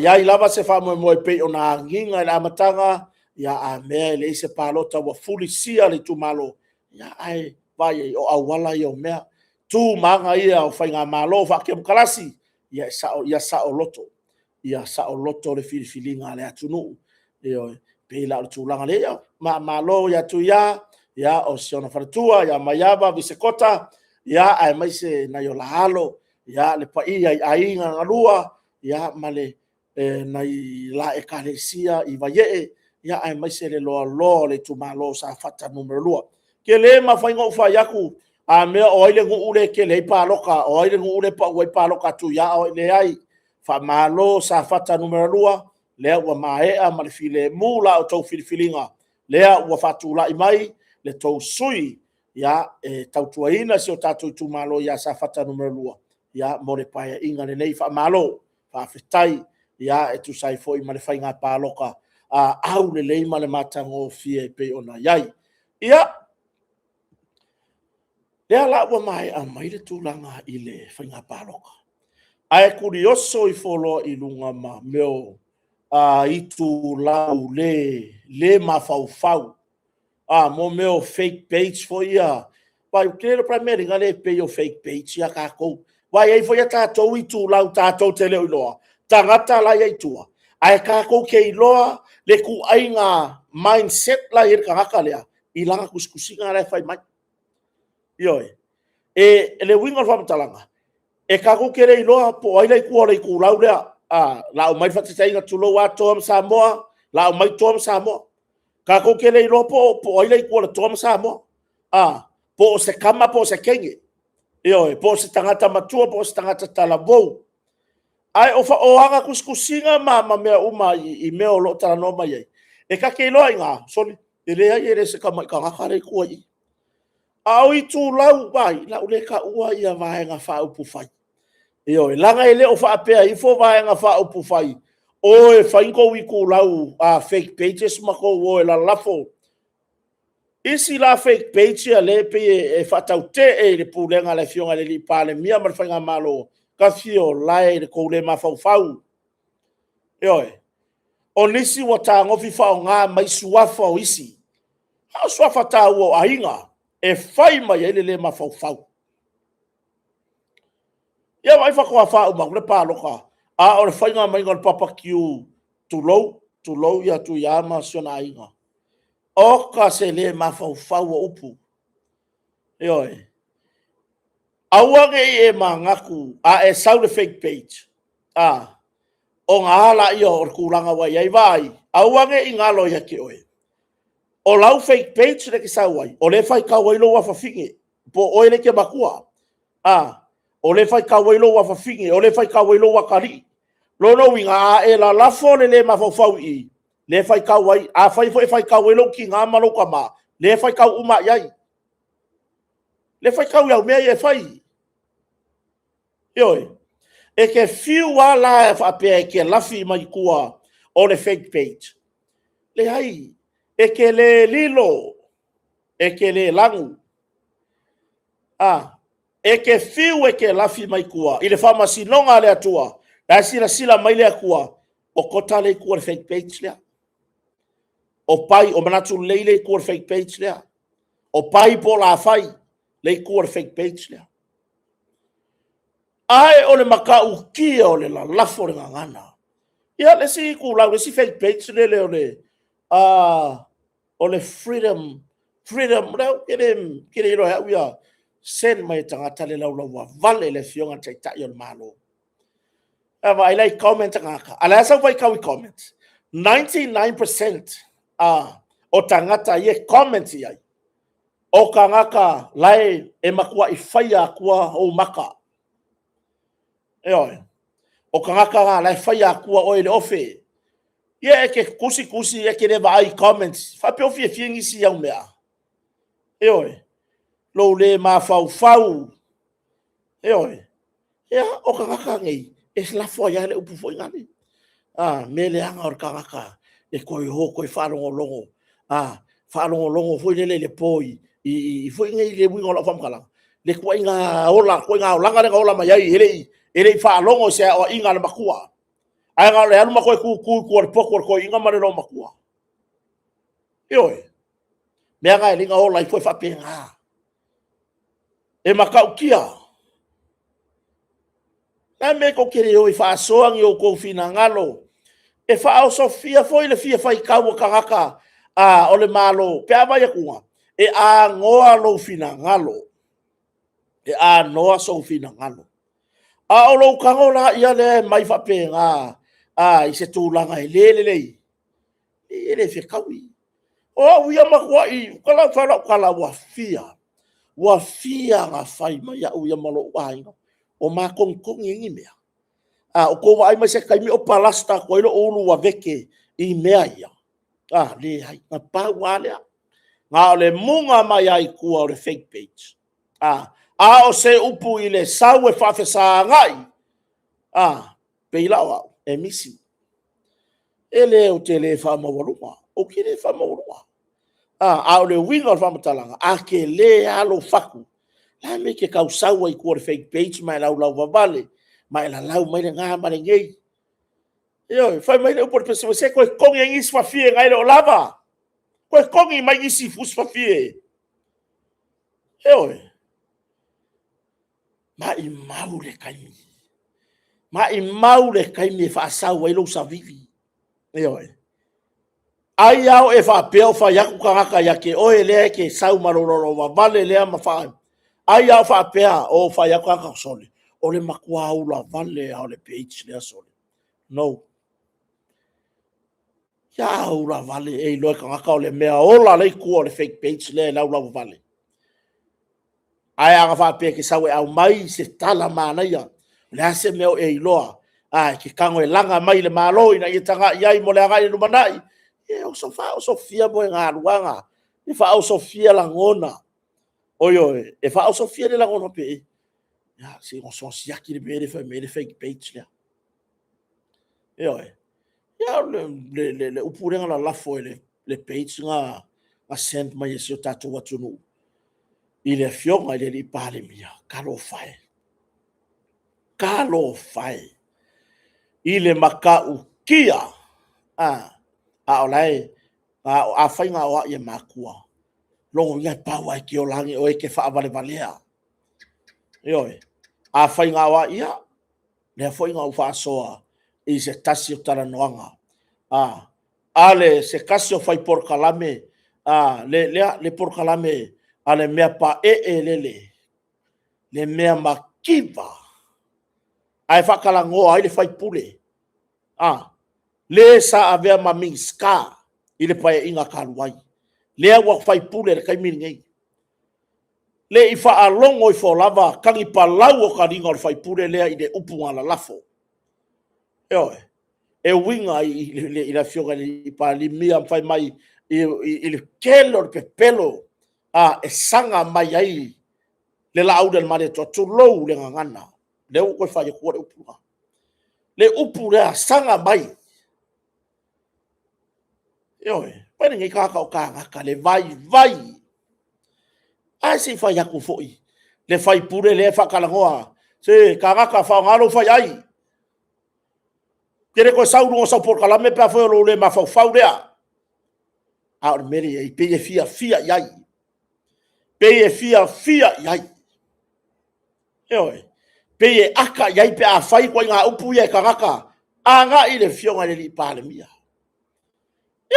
iai lava se faamoemoe pei ona agiga i le amataga ia a mea i leʻi se palota ua fulisia le itumālō ia ae vai o auala ia o mea tumaga ia o faiga mālō faakemu kalasi ia saʻo loto le filifiliga a le atunuu e oe pei la o le tulaga leia mālō ia tuiā ia o siona faletua ia maiava visekota ia ae mai se nai o lahalo ia le paʻi ai aiga galua ia ma le nai la ekalesia i vaiee ia ae mai se le loaloa o le itumālō sa fata numero 2 ke lē mafaiga fai aku a mea o ai le gu'u le kelei paloka o ai le gu'u le pa'u ai paloka atuiā o leai faamālō sa fata numero 2 lea ua mae'a ma le filemu la o tou filifiliga lea ua faatula'i mai le tou sui ia e tautuaina se o tatou itumālō ia sa fata numero 2 ia mo le paea'iga lenei faamālō faafetai ia e tusai fo'i ma le faiga paloka au lelei ma le matagofia e pei ona iai ia lea la ua mae'a mai le tulaga i le faiga paloka ae kurioso i foloa i luga ma meo itu lau le mafaufau mo meo fake page foi ia vai o que primeiro ngale pei o fake page ia kakou vai ai foi a tatou i tu lau tatou te leo iloa tangata la ia tua ai kakou ke iloa le ku ainga mindset la ir kaka lea i langa kuskusinga la fai mai ioi e le winga fa talanga e kakou ke le iloa po ai le ku lau lea la o mai fatitainga tulo wa tom Samoa la o mai tom Samoa ka ko ke le ropo po ai le ko tom Samoa po se kama po se kenge io po se tangata matua po se tangata talabo ai o anga kuskusinga ma me uma i me o lo tala no mai e ka ke lo inga soli e le ai e se kama ka ngakare ko ai au i tu lau vai la ule ka ua ia vai nga fa upu fai io langa ele o fa apea i fo vai nga fa upu fai o e fainko wiku lau fake pages mako o e la lafo isi la fake page a le pe e fatau te e le pulenga le fionga le li pale mia mar fainga malo ka fio lai le ko le mafau fau oi o nisi wa ta ngofi fa nga mai suafa o isi ha suafa ta o ainga e fai mai ele le mafau fau ia vai fa ko fa o ma le palo ka o le fainga mai ngol papa kiu tu low ya tu yama sona inga o ka se le mafau fau o upu oi awange e mangaku e sau le fake page o ngala ia o kulanga wai ai vai auange ingalo ia ke oe o lau fake page le ke sauai o le fai ka wailo wa fafinge po oile ke makua o le fai ka wailo wa fafinge o le fai ka wailo wa kari lono winga e la lafo le mafofau i le fai ka wai a fai ka wailo ki nga malo kama le fai ka uma yai le fai ka ya me e fai yo e ke fiu wala fa pe ke lafi mai kua o le fake page le hai e ke le lilo e ke le langu e ke fiu e ke lafi mai kua i le famasi nonga le atua la sila mai le kua o kota le kua le fake page le o pai o manatu leile kua le fake page le o pai po la fai le kua le fake page le ai o le makau kia o le la lafo le ngana ia le si ku la le si fake page le o le freedom le kere ro ha ia sen mai tangata le lau wa vale le fionga tai tai on malo ava I like comment ngaka ala sa vai ka comment 99% o tangata ye comment ia o ka ngaka lai e makua I faia kua o maka o ka ngaka lai faia kua o le ofe ye ke kusi ye ke le vai comments fa pe o fie ngisi ya mea lo le ma fau ya o ka ngaka ngai e la fo ya le upu fo ngani me le anga o ka ngaka e ko ho ko fa longo fa longo fo le poi I fo ngai le wingo la fam kala le ko inga ola langa le ola mai ele fa longo se o inga le makua ai ga le alu makua ku poko inga mare lo makua me ga le ola fo fa penga e makau kia na me ko kere o fa soang yo ko fina ngalo e fa o sofia foi le fia fai ka o kangaka o le malo pe ava ya kunga e a ngoa lo fina ngalo e a noa so fina ngalo o lo kangola ia le mai fa penga I se tulanga le ele fe kawi o ia makua I kala wa fia nga fai mai ya uia malo ai o ma kong ngi mea o ko ai mai se kai mi o palasta ko ilo ulu wa veke I mea ia le hai na pa wale nga le munga mai ai ku o le fake page o se upu I le sau e fa sa ngai peila e misi ele o tele fa mawaluma o kile fa mawaluma o le winga fa matalanga ke le alo faku la me ke kausau ai ku fake page mai lau vale mai la lau mai nga mai ngei fai mai le por pessoa se ko kong yang is fa fie ngai lo lava ko kong I mai isi fus fa fie mai maule kai mi fa sau ai lo sa vivi ai au e fa peo fa yaku kangaka yake o ele ke sau maroro wa vale le ma fa ai au fa pea o fa yaku kangaka sole o le makua ula vale au le page le sole no ya ula vale e lo kangaka o le mea ola le ku o le fake page le la ula vale ai anga fa pe ke sau au mai se tala mana ya le se meo e loa ke kango e langa mai le malo ina I tanga ia mo le ngai no manai o sofia bo nga luanga e fa o sofia la ngona e fa o sofia le la ngona pe ya si on son sia ki le fake page le ya le upurenga la lafo le page nga send mai se tatu watu no il est fion il est parle mia kalo fai il est makau kia olai a fainga o ia makua longo ia pawa ki o langi o ke fa vale valea a fainga wa ia le fainga o fa soa I se tasi o tara noanga ale se kasio fai por kalame le por kalame ale mea pa le mea makiva ai fa kalango ai le fai pule le sa avea mami ska ile pa inga kaluai le wa fai pule le kaimini ngai le ifa alongo ifo lava kangi palau o karinga o fai pule le ide upunga la lafo e winga i la fioga i pa limia fai mai i le kelo pe pelo e sanga mai ai le lauda mare to lou le ngana le u ko fai ko upunga le upu le sanga mai pare ngai ka le vai ai se fai aku foi le fai pure le fa kalangoa se ka fa ngalo fai ai kere ko sauru o sa por kala me pa fo lo le ma fa le a meri e pe fia yai pe fia yai pe aka yai pe a fai ko nga upu ye ka anga ile fionga le pa le mia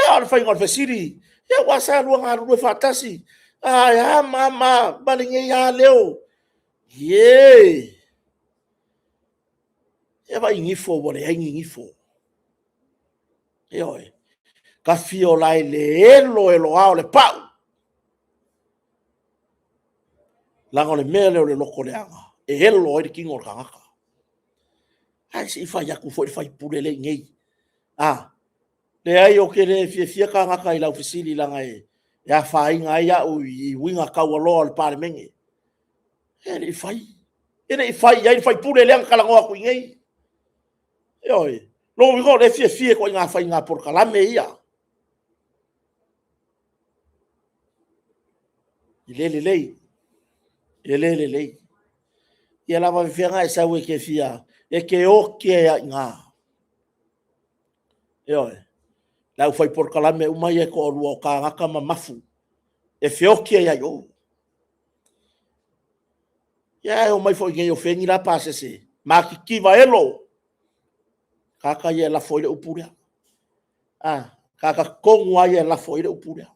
al fai ngol fesiri wasa lu nga lu fatasi ya mama balinge ya leo vai ngifo bole ngifo ka fio lai le elo ao le pau lango le mele o le loko le anga elo i kingo kangaka ai si fai aku fo fai pule le ngei le ai o kere fia kangaka i la ofisili langa ya fai nga ya o i winga ka lo al parmengi ele fai ya fai pule le anga lango aku ngei lo wingo le fia ko nga fai nga por kala me ia Ilelelei. Ia lava whiwhenga e sau e ke fia. E ke o ke a ngā. Lau whai por kalame umai e ko orua o ka ngaka ma mafu. E whio ke a yo. Ia e o mai fo i ngei o whengi la pāsese. Mā ki kiwa elo. Kaka ia la fo i le upurea. Kaka kongu ai e la fo i le upurea.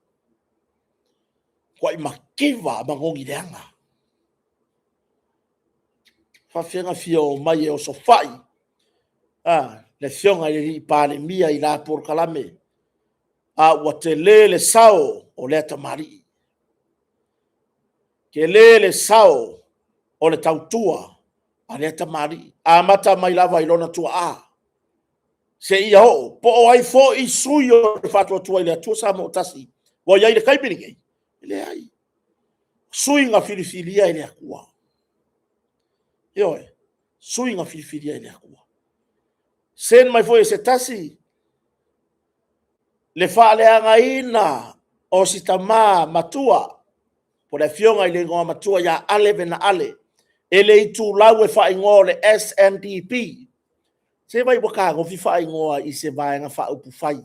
Kwa i makiwa mangongi leanga. Whawhenga fia o mai e o so whai. Le fionga i pāne mia i la por kalame. Wa te le sao o le tamari. Ke le sao o le tautua a le tamari. Mata mai lava i lona tua Se ia ho, po o ai fo i sui o le whatua tua i le atua sa mo tasi. Wa iai le kaipirigei. Le ai. Sui nga filifilia i le akua. Sui nga filifilia i le akua. Sen mai foi se tasi. Le whaaleanga ina o si tama matua. Po le fionga i le ngoa matua ya ale vena ale. Ele i tu lau e whaingoa le SNDP. Se vai waka ngo fi whaingoa i se vai nga whaupu whai.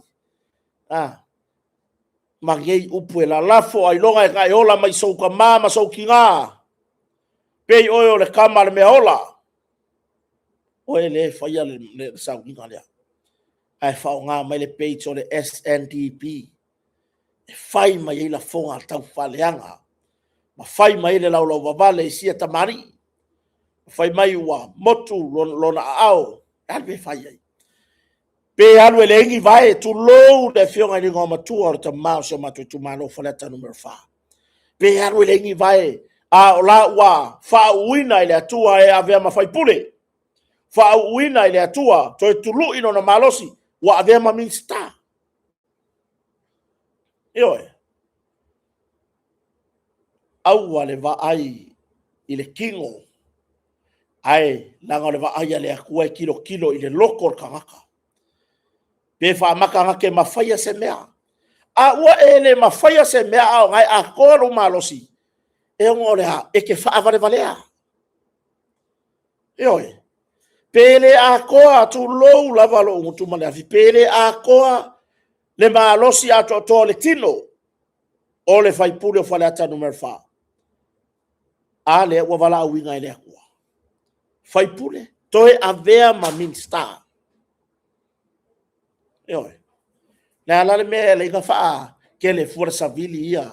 Magei upu e la lafo ai longa e kai ola mai souka mama souki ngā. Pei oio le kama le mea ola. Oe le whaia le sau inga lea. Ai whao ngā mai le page o le SNDP. E whai mai e la fonga tau whaleanga. Ma whai mai le lau wawale i sia tamari. Whai mai ua motu lona ao. Alwe whai ai. Pe anu e le ingi vai tu lou le fionga ni ngoma tua o ta mau se matu tu malo faleta numero 5. Pe anu e le ingi vai o la ua fa uina ile atua e avea mafai pule. Fa uina ile atua to tu lu ino na malosi wa avea ma minsta. Au wale va ai ile kingo. Ai langa le va ai ale akua kilo ile lokor kangaka. Pe fa makanga ke mafaya se mea. Ua ele mafaya se mea au ngai a koro malosi. E ngore ha e ke fa avale valea. Pele a koa tu lou lava lo ngutu male afi. Pele a koa le malosi a to le tino. O le fai pule o fale ata numero 5. A le ua vala awinga ele a koa. Fai pule. Toe avea ma minsta. Na ala me le ga fa ke le forza vili ia.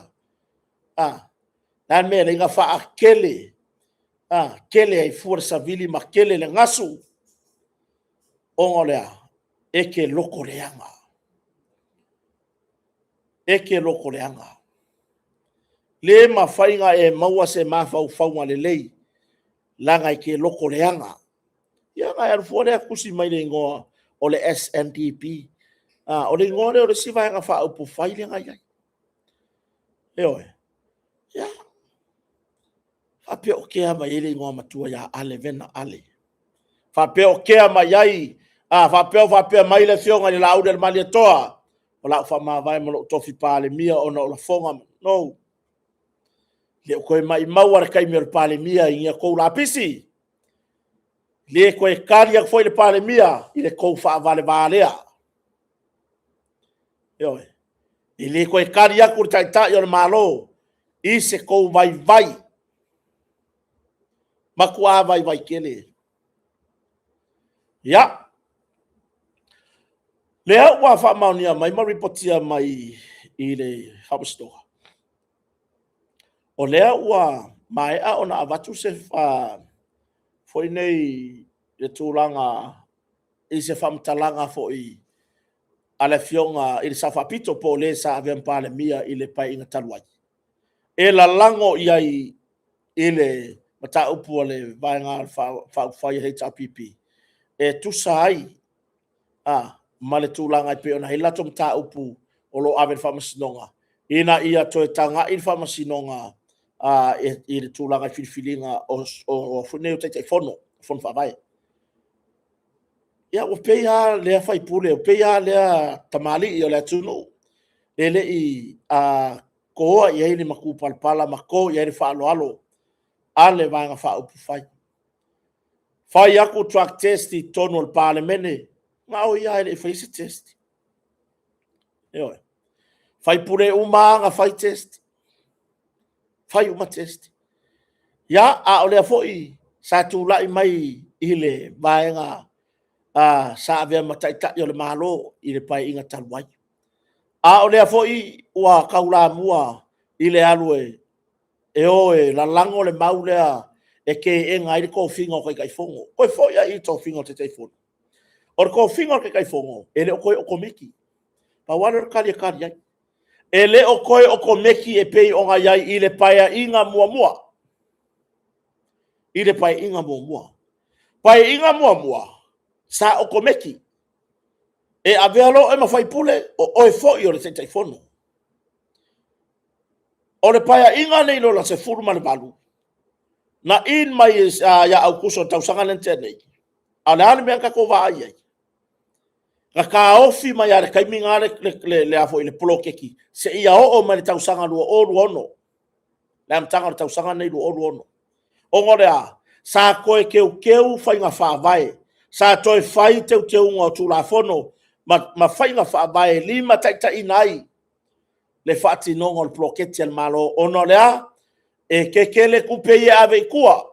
Na me le ga fa kele. Kele ai forza vili ma kele le ngasu. Ongolea. e ke loko leanga. E ke loko leanga. Le mawhainga e maua se mawhau whaunga le lei. Langa i ke loko leanga. Ia ngai arufuare a kusi mai le ngoa o le SNDP. O le ngoa le o le siva hanga wha upu whai le ngai ai. Eoe. Ia. Whape o kea mai ele ngoa matua ya ale vena ale. Whape o kea mai ai. Whape mai le fionga le laude le mali toa. O lau wha vai mo lo tofi pale mia o na o la fonga. No. Le o koe mai maua kai me o pale mia i ngia kou la pisi. Le koe kari ak foi le pale mia i le kou wha vale valea. Eoe. I le koe kari ak ur tai o le malo. I se kou vai vai. Makua vai vai kele. Ya. Lea ua wha maunia mai ma ripotia mai i le hapstoa. O lea ua mai a ona avatu se foi nei le tūlanga i se whamtalanga foi a le fionga i le sawhapito po le sa avian pale mia i le pai inga taluai. E la lango i le mata upu le vaenga whai HRPP. E tusa ai ma le tūlanga i pe ona hilato mta upu o lo aven whamasinonga. Ina ia toe tanga i whamasinonga i le tūlanga i whiliwhilinga o whuneo teitai whono whawai. Ia o peia lea whaipule, o peia lea tamali i o lea tunu. Ele i koa i eini maku palpala, mako i eini whaaloalo. Ale vanga whaupu whai. Whai aku track test i tono al parlemene. Ngā o ia ele i whaise test. Eoe. Whai pure uma nga whai test. Whai uma test. Ia a o lea foi sa tūlai mai i le vaenga sa avea mataitai o le malo i le pai inga taluai. A o lea foi ua kaula mua i le alue e oe la lango le mau lea e ke e ngai ko finga o kai fongo. Koe foi a i to finga o te teifono. O ko finga o kai fongo e le o koe o komiki. Pa wana kari kari ai. E le o koe o komiki e pei o ngai ai i le pai inga mua mua. I le pai inga mua mua. Pai inga mua mua. Sa o komeki. E avealo e mawhai pule o oe foi o le te teifono. O le paia inga nei lola se furu ma le balu. Na in mai ya au kuso tausanga lente nei. A le ane mea kako waa ai ai. Ka ka ofi mai are kaiminga le afo i le polo keki. Se ia o mai le tausanga lua o luono. Le amtanga le tausanga nei lua o luono. O ngore a, sa koe keu whai ngā whaavae. Sa toi whai teu ngā tūla fono. Ma whai ngā whaavae lima taita inai. Le whaati nongo le ploketi al malo ono lea. E kekele kupe i ave kua.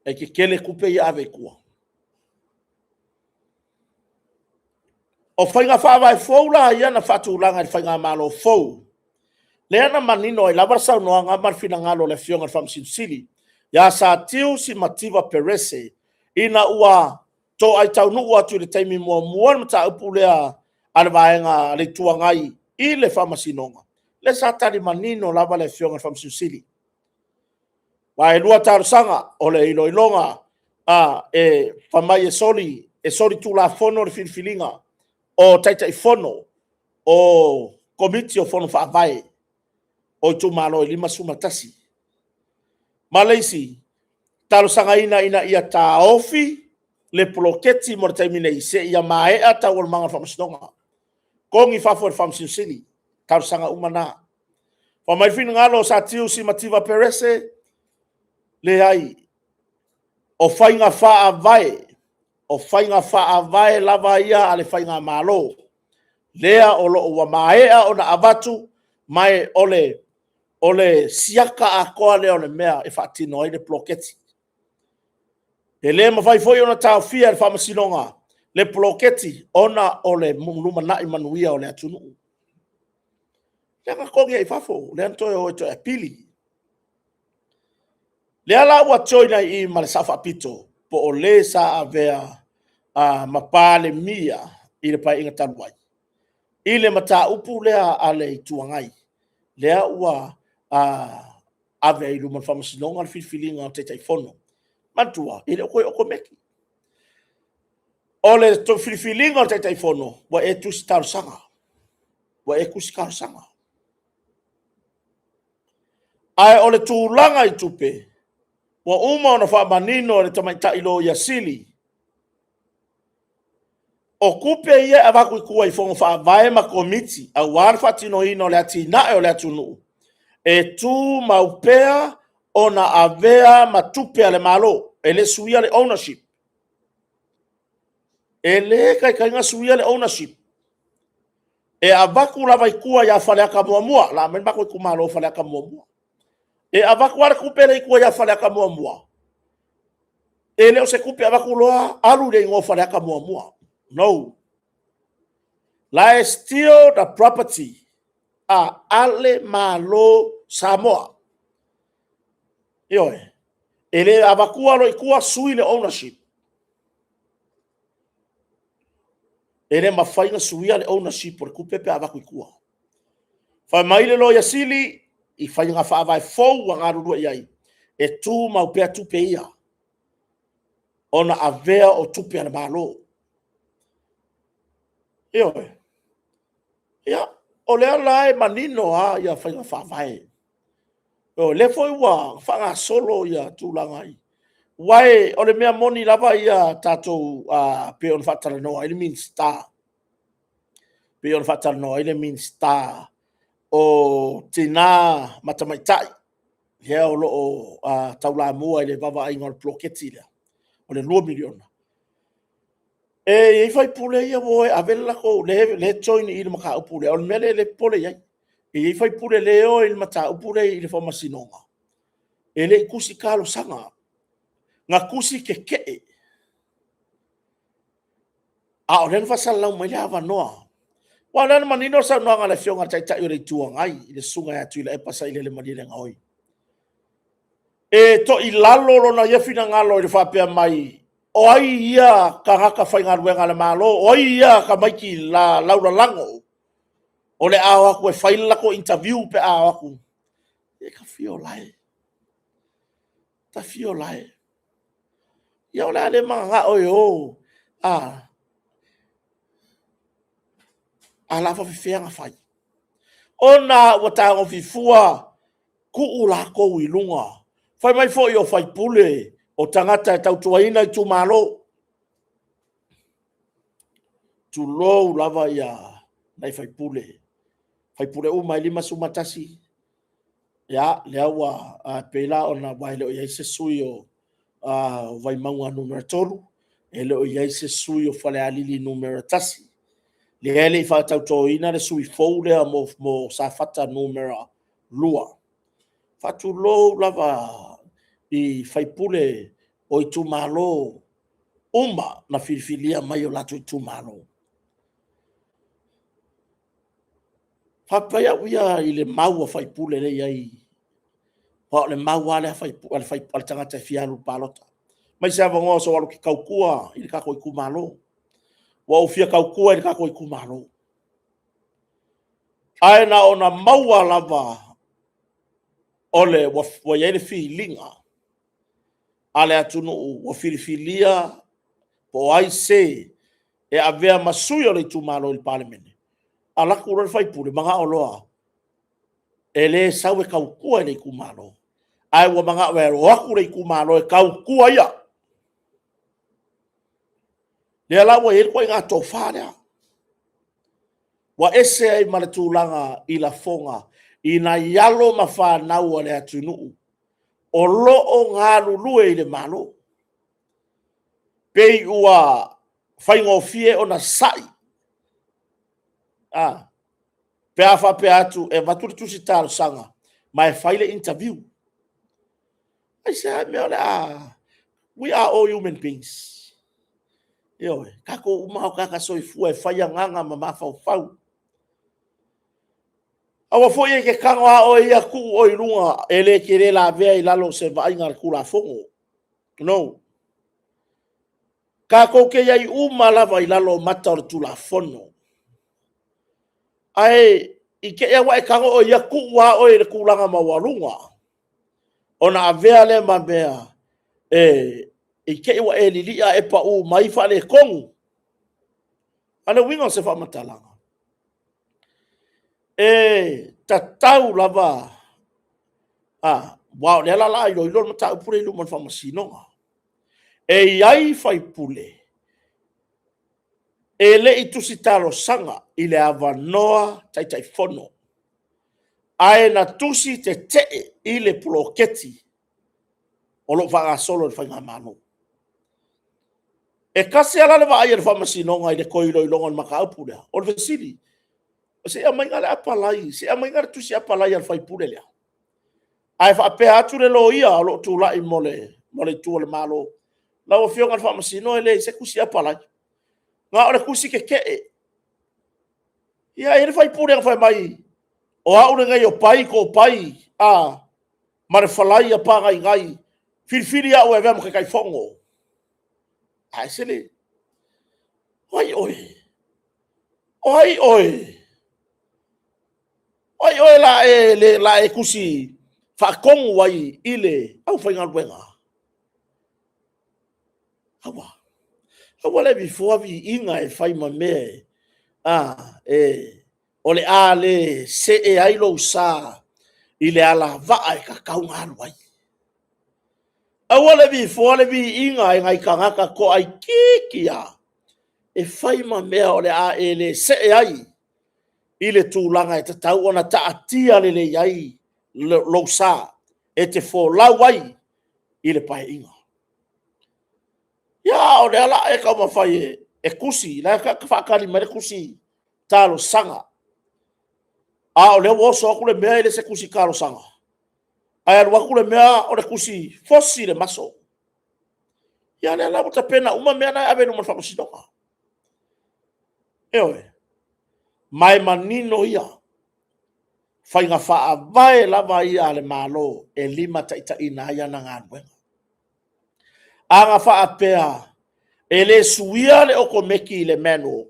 E kekele kupe i ave kua. O whai ngā whaavae fau la ia na whatu langa i whai ngā malo fau. Le ana manino e lava sau noa ngā marfina ngalo le fionga whamsin sili. Ya sa tiu si mativa perese. Ina ua to ai tau nu ua tu le taimi mua mua mta upu lea ale vaenga le tuangai i le whamasinonga. Le sa tari manino lava le fionga whamsin sili. Wa e lua taru sanga o le ilo ilonga e whamai e soli tu la fono le filfilinga o taita i fono o komiti o fono whaavae. O tu malo i lima sumatasi. Malaysi, talo sanga ina ia ta ofi, le ploketi mo taimine i se ia mae a ta wal manga whamasinonga. Kongi whafo e whamsinsili, talo sanga umana. Whamai whina ngalo sa tiu si mativa perese, le ai, o whainga wha a vai lava ia ale whainga malo. Lea o lo ua maea o na avatu, mai ole siaka a koa leo le mea e whaatino ai le ploketi. E le mawhai foi ona tau fia le whamasinonga, le ploketi ona ole luma nai manuia o le atunu. Lea kongi ai whafo, le antoe o eto e pili. Lea la ua toina i ma le safa pito, po o le sa avea mapale mia i le pai inga taluai. I le mata upu lea ale i tuangai. Lea ua ave i luman whamasinonga al whiwhilinga o te taifono. Mantua, i le koe oko meki. O le to whiwhilinga o te taifono, wa e tusi tarusanga. Wa e kusi karusanga. Ai o le tūlanga i tupe, wa uma ona whamanino le tamaita ilo i asili. O kupe ia avaku i kua i fongo wha vae ma komiti, a warfa tino ino le ati nae o le atunu. E tu maupea ona avea ma tupe ale malo, e le suia le ownership. E le kai inga suia le ownership. E avaku lava i kua ia whaleaka mua, la men bako i kumalo whaleaka mua. E avaku wale kupe le i kua ia whaleaka mua. E leo se kupe avaku loa, alu le ingo whaleaka mua. No. La e steal the property a ale malo Samoa. Ioe. Ele avakua lo ikua sui le ownership. Ele mawhainga suia le ownership por kupe pe avaku ikua. Whai maile lo yasili i whainga whaavai fau wa ngarurua iai. E tu maupea tupe ia. Ona avea o tupe ana malo. Ioe. Ia. O lea lae manino a ia whainga whaavai. O le foi wa whanga solo ia tūlangai. Wai, o le mea moni lava ia tātou pe on whatara noa, ele mean star. Pe on whatara noa, ele mean star. O tina matamaitai. Hea o loo taula mua ele vava inga o ploketi lea. O le 2 miliona. E fai pule ia woe, avela ko le join i le maka upule. O le mele le pole iai. E fai pule leo i le mata upule i le whamasinonga. E le kusi kalo sanga. Nga kusi ke kee. A o len fasal lau mai lava noa. Wa len manino sa noa ngale fionga tai o le tuangai. I le sunga ya tuila e pasa i le manile ngoi. E to i lalo lo na yefina ngalo i le whapea mai. O ai ia ka haka whainga ruenga le malo. O ai ia ka maiki la laura lango. O le awa ku e whaila ko interview pe awa ku. E ka fio lai. Ta fio lai. Ia o le ale mga oi o. A lava fifeanga fai. Ona wata o fifua ku ula ko i lunga. Fai mai fo i o fai pule o tangata e tautuaina i tu malo. Tu lo lava ia nai fai pule. Fai pule o mai lima sumatasi. Ya, lea wa pela ona waile o iai se sui o vai maunga numero toru. Ele o iai se sui o fale alili numero tasi. Le ele i whātautoina le sui fau lea mo sa whata numera lua. Whatu lou lava i whaipule o i tūmalo uma na whiriwhiria mai o lato i tūmalo. Whapaya uia i le maua whaipule le iai. Wa le maua le whaipule tangata fialu palota. Mai se avangoa so walu ki kaukua i le kako i kumalo. Wa ufia kaukua i le kako i kumalo. Aena ona maua lava ole wa yele filinga. Ale atunu wa filifilia po ai se e avea masui ole tumalo i parlemene. Ala kura fai pule manga oloa. Ele sawe kaukua i le kumalo. Ai wa manga wero akure i kumalo e kaukua ia. Le ala wa yele kwa inga tofarea. Wa ese ai maletulanga i la fonga i na yalo mawha nau ale atunu. O loo ngā lulue i le malo. Pei ua whaingofie o na sai. Pea wha pea atu e maturi tusi tāru sanga. Mai whaile interview. I say, we are all human beings. Ioe, kako umao kaka soifua e whaia nganga ma mawhau whau. Awa fo ye ke kanga o ia ku o i runga ele ke re la vea i lalo se vai ngar kula fongo. No. ka ko ke ai uma lava i lalo mata o tula fono ai i ke ia wa ka o ia ku wa o le kulanga mawalunga ona avea le mabea i ke wa e lilia e pa u mai fa le kongu ana winga se fa matalanga tatau lava wow le la i lo mata pure lu mon fa masino ai fai pule le itusi talo sanga i le avanoa tai fono ai na tusi te i le ploketi o lo whanga solo le whanga mano kasi ala le vai le whamasino ngai le koiro i longon maka upura o le vesili o se amainga le apalai se amainga le tusi apalai al fai pule lea ai whape atu le lo ia o lo tula i mole tua le malo la o fionga le whamasino le se kusi apalai nga o le kusi ke ia e le fai pule ang fai mai o au le ngai o pai ko pai ma le falai a pa ngai filfili a o e vea mo kai fongo ai sele oi la e kusi fa kong wai ile au fa ngal wenga awa le before vi inga e fai ma me ole ale se e ai lo sa ile ala va ai ka kaunga wai awa le before le vi inga e ngai kanga ko ai kikia e fai ma me ole a ele se e ai ile tūlanga e te tau ona ta atia le iai lo sa e te fo lawai ile pai inga ya o le ala e ka mawhai e kusi la ka whakari mare kusi talo sanga o le woso aku le mea ile se kusi kalo sanga ai alu aku le mea o le kusi fosi le maso ya le ala muta pena uma mea na ave no man whakasidonga eoe mai manino ia fai nga faa vai lava ia le malo e lima taita ina ia na nganwenga anga faa pea e le suia le oko meki le meno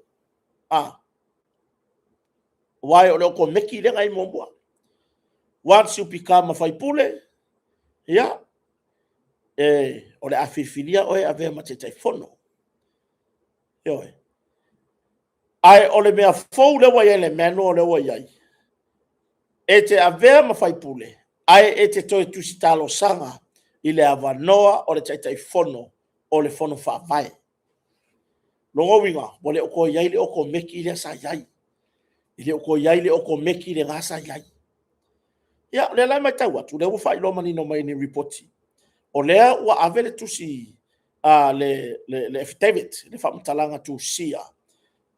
wai o le oko meki le ngai mombua once you become a fai pule ia o le afifilia oe ave matetai fono eoe ai o le mea fou le wai le meno le wai ai e te avea mawhai pule ai e te toi tusi talo sanga i le avanoa o le taitai fono o le fono whaavai longo winga mo le oko iai le oko meki le sa iai i le oko iai le oko meki le ngasa iai ia le lai mai tau atu le wawhai lo manino mai ni reporti o lea ua ave le tusi le affidavit le whamtalanga tu sia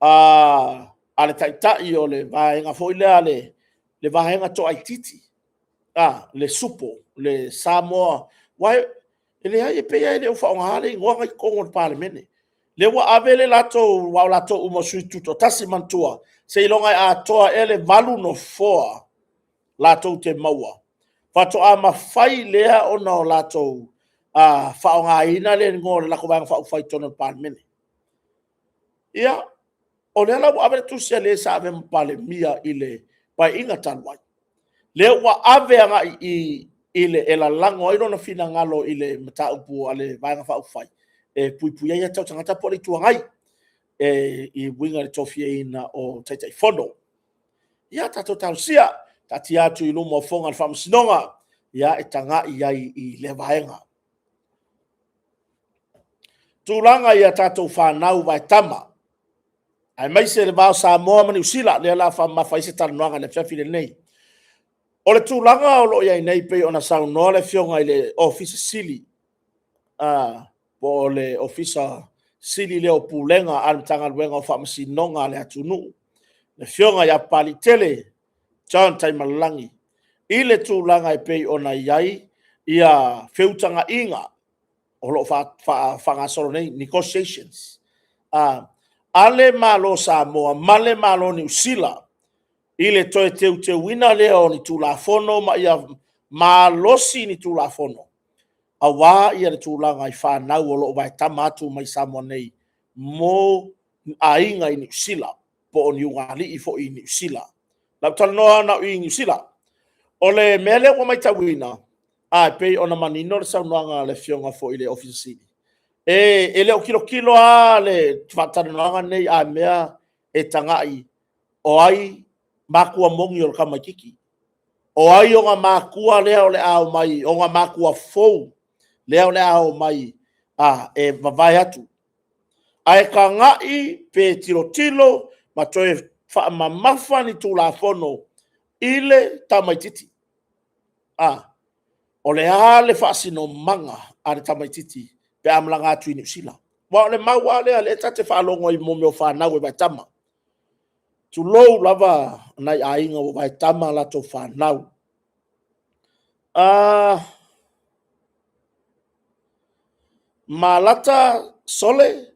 a le taitai o le vaenga foi le vaenga to aititi le supo le Samoa wai ele ai pe ai le fa nga le ngwa ko ngol parlemene le wa ave le lato wa lato umo suitu to tasi mantua se ilonga a toa ele valu no foa lato te maua fato a mafai lea ona o lato fa nga ina le ngol la ko bang fa fai tono parlemene ia o le ala ave tu se le sa ave mpale mia ile pa inga tanwai le wa ave nga ile ela lango ilo na fina ngalo ile mata upu ale vai nga fa ufai pui ia tau tangata poli tua ngai i winga le tofia ina o taitai fono ia tato tau sia tati atu i lumo fonga le whamsinonga ia e tanga i le vaenga tūlanga ia tato whanau vai tama ai mai se le vao Samoa mani usila le ala mawhai se tanuanga le fiafile nei o le tūlanga o lo iai nei pei ona sau noa le fionga i le ofisa sili po le ofisa sili leo pulenga almtanga luenga o whamasinonga le atunu le fionga ia palitele John Taimalangi i le tūlanga i pei ona iai ia feutanga inga o lo whangasoro nei negotiations ale malo Samoa male malo New Zealand ile toe te wina leo ni tulafono ma ia malosi ni tulafono awa ia le tūlanga i whanau o lo vai tamatu mai Samoa nei mo ainga i New Zealand po o niungali i fo i New Zealand. Lau tala noa na i New Zealand. O le mele o mai tawina a pei ona manino le saunoanga le fionga fo i le office. E le o kilo a le whatananga nei a mea e tangai o ai makua mongi o le kamakiki. O ai o ngā makua leo le au mai, o ngā makua fou leo le au mai e mawai atu. Ai ka ngai pe tilo ma toe whaamafa ni tūla fono i le tamaititi. O le ale whaasino manga a le tamaititi pe amlanga atu i New Zealand. Wa le maua lea le tate whaalongo i momeo whanau e vai tama. Tu lou lava nai ainga o vai tama la to whanau. Malata sole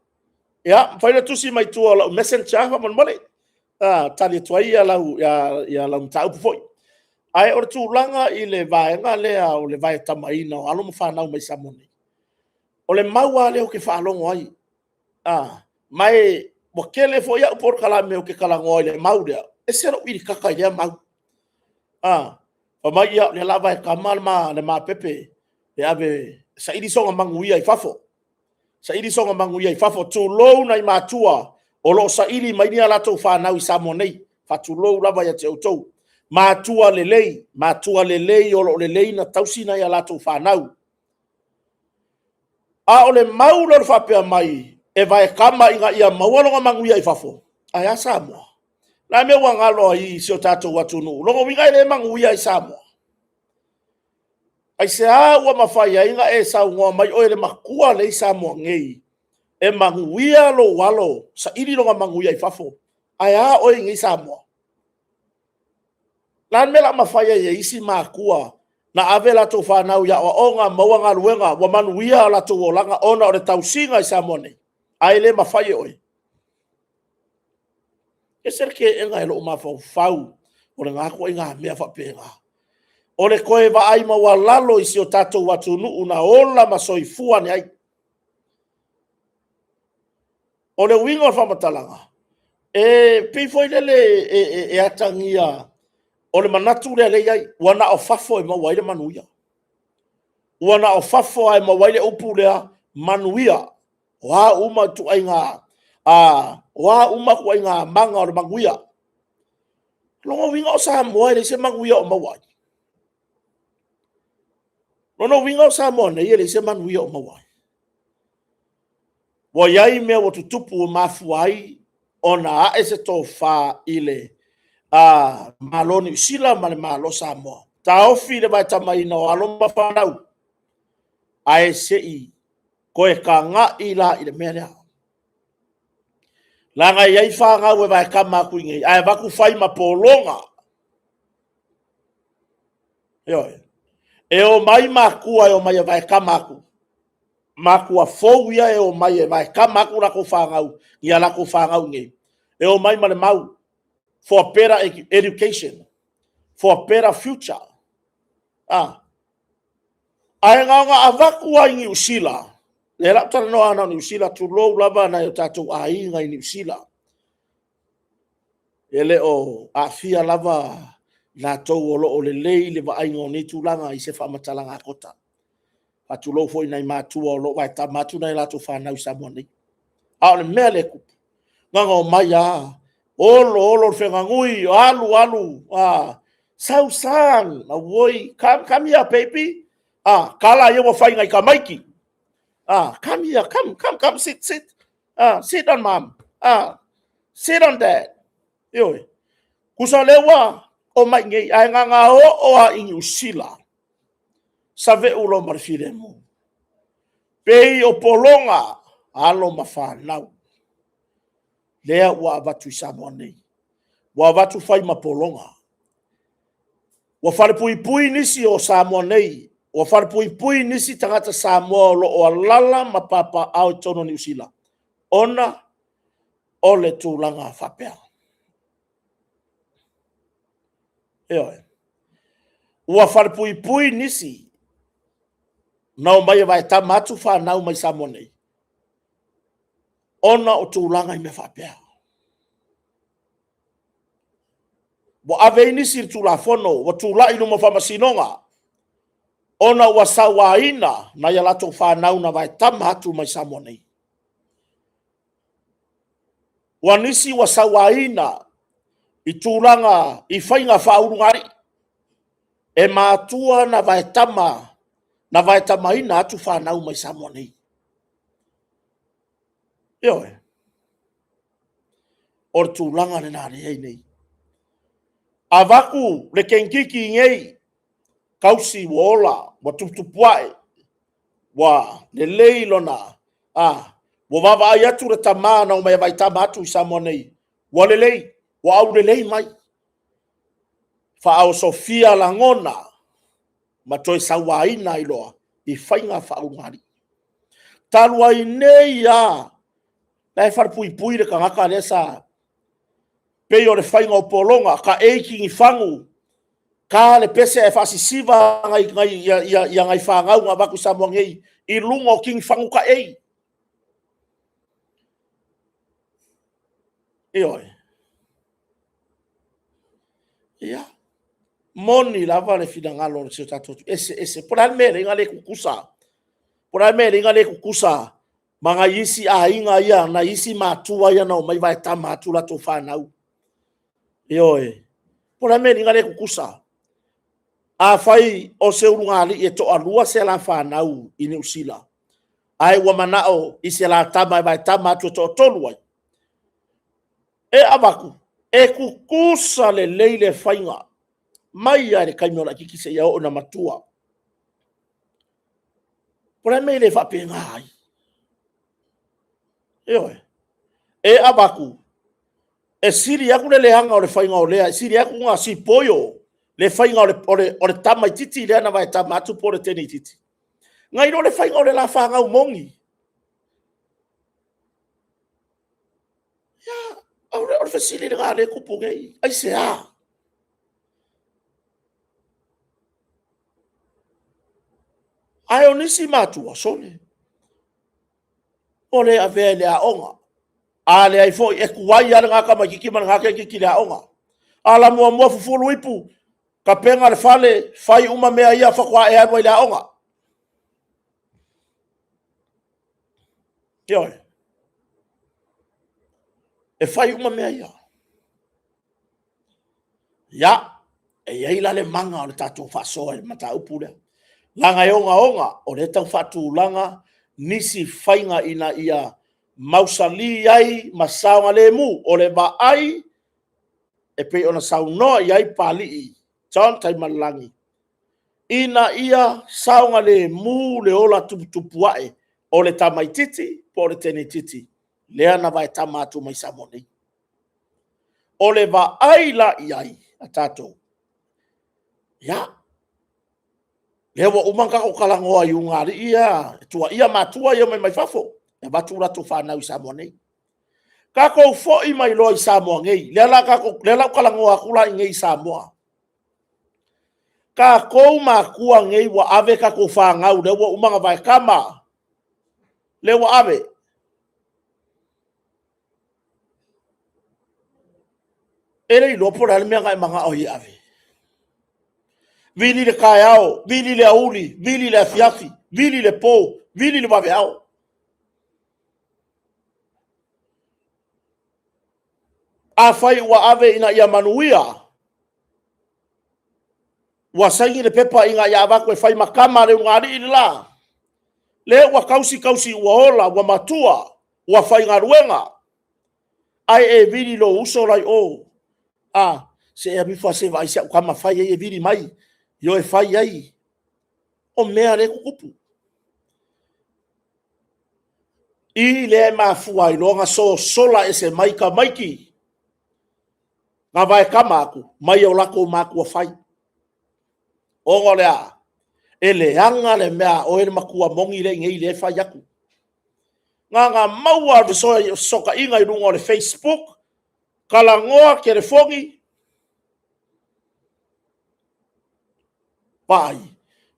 ya faila tusi mai tua la messenger fa man mole tali tuai ya la mtau foi ai or tu langa i le vai nga le o le vai tamaina o alo mfana mai samoni o le maua le o ke fa longo ai mai mo kele foi ya por kala me o ke kala ngoi le mauria e sero i kaka ya mau o mai ya le lava e kamal ma le ma pepe e ave sa idi songa manguia i fafo sa ili songa manguia i fafo tu lou na i matua o lo sa ili mai ni ala to fa na i Samoa nei fa tu lou lava ya te autou matua lelei o lo lelei na tausina i ala to fa na a o le mau lo fa pe mai e vai kama inga ia mawalonga manguia i fafo ai a Samoa na me wa ngalo i si o tatou watu no lo winga le manguia i Samoa ai se a ua mawhai a inga e sa ungoa mai o ele makua le i Samoa ngei. E manguia lo walo, sa iri longa manguia i fafo. Ai a o inga i Samoa. Lan mela mawhai a isi makua na ave la tau whanau ya o onga mawanga luenga wa manuia la tau o langa ona o le tausinga i Samoa nei. Ai le mawhai oi. E serke e ngai lo umafau fau o le ngako inga mea whapenga. O le koe wa ai maua lalo i si o tatou watu nuu na ola ma soifua ni ai. O le winga o whamatalanga. E pifoi lele e atangia o le manatu le ai. Wana o fafo e mawaile manuia. Wana o fafo e mawaile upu lea manuia. Wa uma tu ai ngā. Wa uma ku ai ngā manga o le manguia. Longa winga o Samoa le se manguia o mawai. Nono winga o Samoa nei ele se manuia o mawai. Wa yai mea o tutupu o mafuai o na ae se tō wha ile maloni sila ma le malo Samoa. Ta ofi le vai tamaina o aloma whanau. Ae se i koe ka ngā ila i le mea lea. Langa iai whangau e vai kamaku ingei. Ae waku whai ma pōlonga. Ioi. E o mai makua e o mai e vai kamaku. Makua fou ia e o mai e vai kamaku lako whangau. Ia lako whangau ngei. E o mai male mau. For a better education. For a better future. Ai nganga a wakua i New Zealand. Le laptara no ana New Zealand tu lou lava na yo tatou a inga i New Zealand. Ele o a fia lava la tou o loo le lei le va aingo ni tulanga i se whamatalanga kota. Pa tu lou foi nai matua o loo vai ta matu nai la tu whanau Samoa nei. A o le mea le kupu. Nganga o mai a. Olo whengangui, alu. Sausan, na woi, come here baby. Kala yo mo whai ngai ka maiki. Come here, come, sit. Sit on mom. Sit on dad. Yoi. Kusa lewa o mai ngai ai nganga o a i New Zealand. Save ulo marfire mo. Pei o polonga alo mawhanau. Lea ua avatu i Samoa nei. Ua avatu whai ma polonga. Ua whare pui nisi o Samoa nei. Ua whare pui nisi tangata Samoa lo o alala ma papa au tono New Zealand. Ona o le tūlanga whapea. Ua whare pui nisi nau mai vai tamatu fa nau mai Samoa. Ona o tūlanga I me whapea. Wa ave inisi tūla fono, wa tūla inu ma whamasinonga. Ona wa sawaina na ia lato whanau na vai tamatu mai Samoa. Wa nisi wa sawaina I tūlanga I whainga whaurungari. E mātua na vai tamaina atu whanau mai Samoa. Ioe. O tūlanga ne nāre ei nei. Avaku le kenkiki ngei kausi wola wa tupuai wa le leilona wa vava ai atu re tamana o mai vai tamatu I Samoa nei. Wa le lei, wa au le lei mai. Fa au Sofia Langona ma toi sawaina I loa I whainga whaungari. Talua I nei lai wharpui re ka ngaka lesa pei o le whainga o polonga ka eiki I whangu ka le pese e whasisiva ngai whangau ngā waku Samoa ngei I lunga o king whangu ka ei. Ioi. Ia. Moni lava le finangalo le tatotu. Ese. Poran mele inga le kukusa. Poran mele inga le kukusa. Manga isi inga ia na isi matua ia na mai vai tamatu la to whanau. Ioi. Poran mele inga le kukusa. A fai o se urungali e to alua se la whanau I New Zealand. Ai wa manao I se la tama vai tamatu to toluai. E abaku. E kukusa le leile whainga. Mai ai le kaimiola kiki se ia o na matua. Poran mele whapenga ai. Eoe. E abaku. E siri aku le leanga o le whainga o lea. E siri aku ngā si poio. Le whainga o le tamai titi lea na vai tamatu po le teni titi. Ngai no le whainga o le la whangau mongi. Ia. O le whasili le ngā le kupu ngei. Ai se a. Ai o nisi matua sone. O le avea le a onga. A le ai fo e kuai ala ngā kama kiki man ngā kiki le a onga. Ala mua fufulu ipu. Ka penga le fale fai uma mea ia whakwa e anwa I le a onga. Ioi. E fai uma mea ia. Ia. E iaila le manga o le tatou whasoa le mata upu lea. Langa e onga o le tau whatu langa nisi whainga ina ia mausali ai masaunga le mu o le ba ai e pe ona saunoa iai pali I John tai malangi. Ina ia saunga le mu le ola tupuae o le tamai titi po le tene titi. Lea na vai tamatu mai Samoa nei. O le ba ai la iai a tatou. Ya. Lewa umanga o kalangoa I ungari ia. Tua ia matua ia mai fafo. E batura tu whanau I Samoa nei. Kako foi mai loa I Samoa ngei. Lela kalangoa kula I ngei Samoa. Kako makua ngei wa ave kako whangau. Lewa umanga vai kama. Lewa ave. Ele I lopo rale mea ngai manga o I ave. Vili le kaiao, vili le auli, vili le afiafi, vili le po, vili le waveao. A fai wa ave ina ia manuia. Wa saingi le pepa inga ia avako e fai makama le ungari ili la. Le wa kausi wa ola, wa matua, wa fai ngaruenga. Ai e vili lo uso lai o. Se e bifua se vai se kama fai e vili mai. Yo e fai ai. O mea le kukupu. I le mafua I longa so sola e se maika maiki. Nga vai kama aku. Mai o lako maku a fai. O ngolea. E le anga le mea o ele makua mongi le ngei le fai aku. Nga maua de soka inga I runga o le Facebook. Kalangoa ke le fongi. Pai.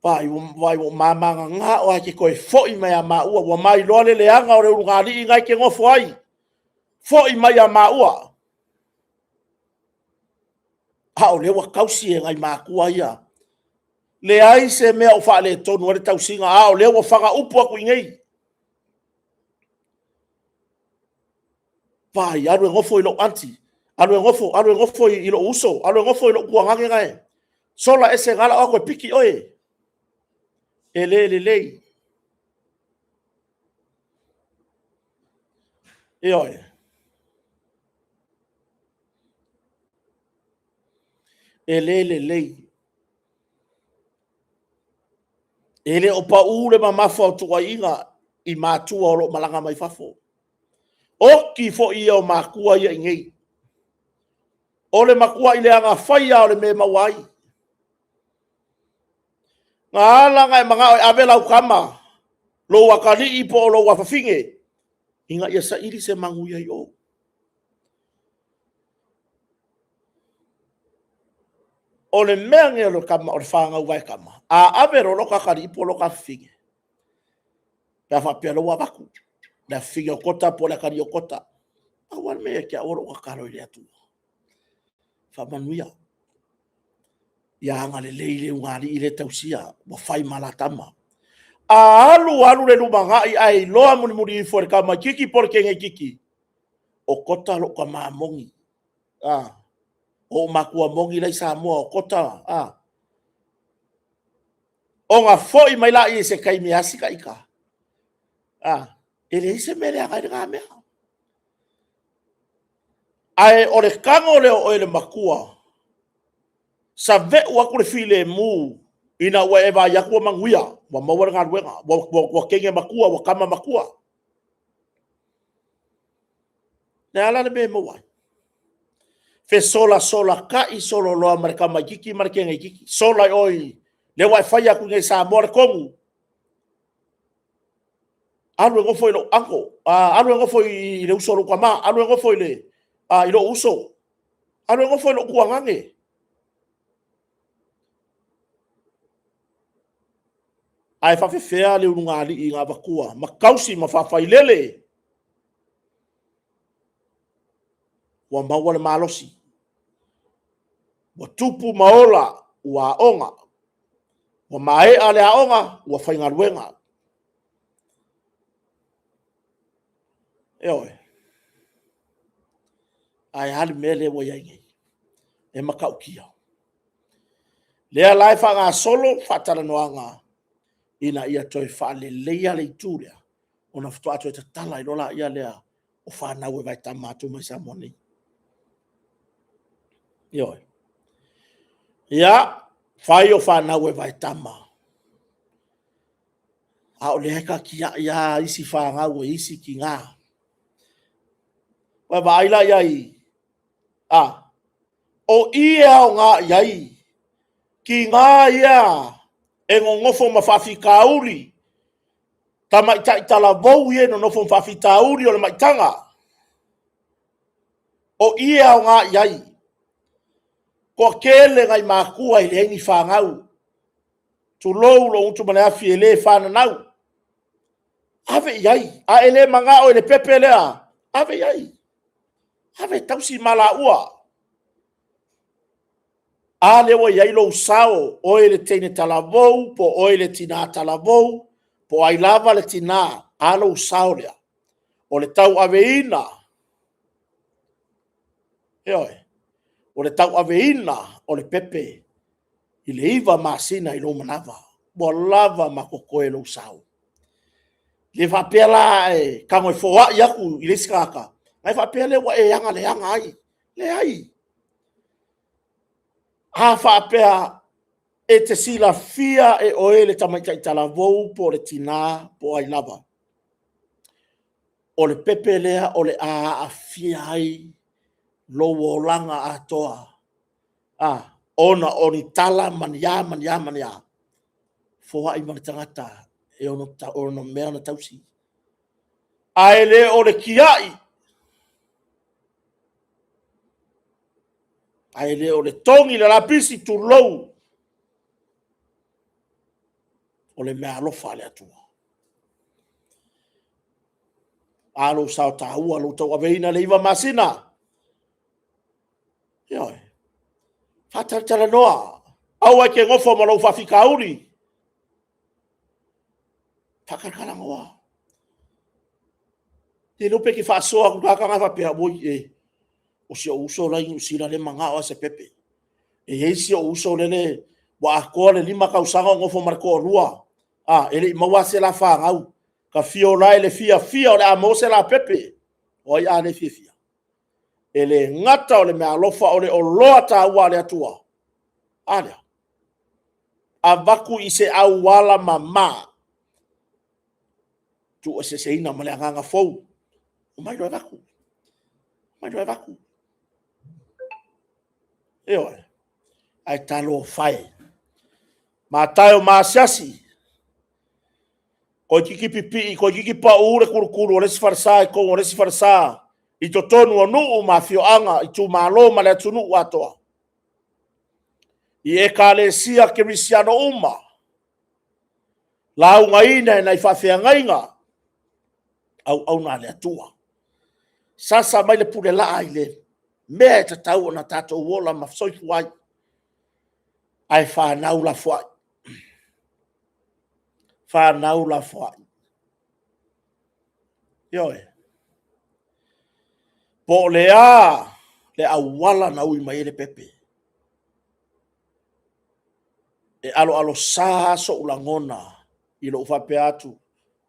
vai o mamanga nga o ke koe foi mai a maua wa mai lole le anga o re ungali ngai ke ngofo ai foi mai a maua ha o le wa kausi ngai makua ia le ai se mea o fa le tonu o le tausinga a o le wa fanga upu aku ngei pai alu ngofo ilo anti alu ngofo ilo uso alu ngofo ilo kuangange ngai sola ese ngala o ko piki oe ele e oe ele ele o pa ule mamafa o tua inga i matua o lo malanga mai fafo o ki fo ia o makua ia ngei o le makua i le anga whaia o le me mawai ngā ala ngai mga o avela ukama lo wakali i po o lo wafafinge inga ia sa iri se mangu ia i o o le mea nge lo kama o le whanga uwai kama a avero lo kakari i po lo kafinge pia whapia lo wabaku na finge o kota po le kari o kota awan mea kia oro kakaro i le atu whamanuia ia anga le leile ungari i le tausia wa whai malatama a alu le lumanga i ai loa muni i fore kama kiki por kenge kiki o kota lo ka mamongi o makua mongi lai sa moa o kota o nga foi mai la i se kai mi asika ika ele se mele a kai nga mea ai o le kango le o ele makua sa ve wa ku le file mu ina wa eva ya ku manguia wa mawar nga wenga wa kenge makua wa kama makua na ala le be mo wa fe sola ka i solo lo marka magiki marke ngai kiki sola oi le wifi ya ku ngai sa mor kongu alu ngo foi lo anko alu ngo foi le uso lo kwama alu ngo foi le i lo uso alu ngo foi lo kuangange ai fa fea le unga ali i nga bakua makausi mafafai lele wa maua le malosi wa tupu maola wa onga wa mae ale aonga wa fainga ruenga eoe ai hali mele wa yangi e makau kia lea lai fa ngā solo fatara noanga ina ia toi fa le leia le ituria ona fto atu e tatala i lola ia lea o fa na we vai tamatu mai sa moni eoe ia fai o fa na we vai tama a o le heka kia ia isi fa ngā ue isi ki ngā wa vai la iai o ia o ngā iai ki ngā ia e ngongofo mawhafi kauri ta maita i tala vau ie no nofo mawhafi tauri o le maitanga o ia o ngā iai ko kele ngai makua i le hengi whangau tu lou lo untu mane afi e le whananau ave iai a ele manga o ele pepe lea ave iai ave tausi mala ua a le wa iai lo sao o ele teine talavou po o ele tina talavou po ai lava le tina a lo sao lea o le tau aveina eoe o le tau aveina o le pepe i le iwa masina i lo manava mo lava makokoe lo sao le whapea la e kango e fōa i aku i le sikaka ai whapea le wa e anga le anga ai le ai ha whapea e te sila fia e oe le tamaita i tala vou po le tina po ai lava o le pepe lea o le a fia ai lo o langa atoa ona o ni tala mania fōa i manitangata e ono mea na tausi ai le o le kiai ai le o le tongi le lapisi tu lou o le mea alofa le atua. Alo sao taua lo tau aveina le iwa masina. Ioi. Whatatala noa. Au ai ke ngofo ma lau whawhika uri. Whakakara ngoa. Te lupe ki whaasoa kukaka ngai whapea boi e. O si o uso lai usila le manga o se pepe. E heisi o uso le wa akoa le lima kausanga o ngofo marko o rua. Ele i maua se la whangau. Ka fio lai le fia o le amo se la pepe. O i ane fia. Ele ngata o le mea alofa o le o loa ta ua le atua. Alea. A vaku i se au wala mama. Tu o se ina ma le anganga fou. O mai doa vaku. Mai doa vaku. Eoi. Ai talo fai. Ma tayo maasiasi. Ko kiki pipi, ko kiki pa ure kurukuru, oresi farsa, ko oresi farsa. I to tonu o nuu ma fio anga, i tu malo ma le tunu watoa. I e ka le sia Kirisiano uma. Lau ngaina na i whawhia ngainga. Au na le atua. Sasa mai le pule la aile. Mea ta tau na tato wola ma soifu wai. Ai whanau la fuai. Whanau la fuai. Yoe. Po lea. Le awala na ui mai le pepe. E alo sa so ulangona. Ilo ufape atu.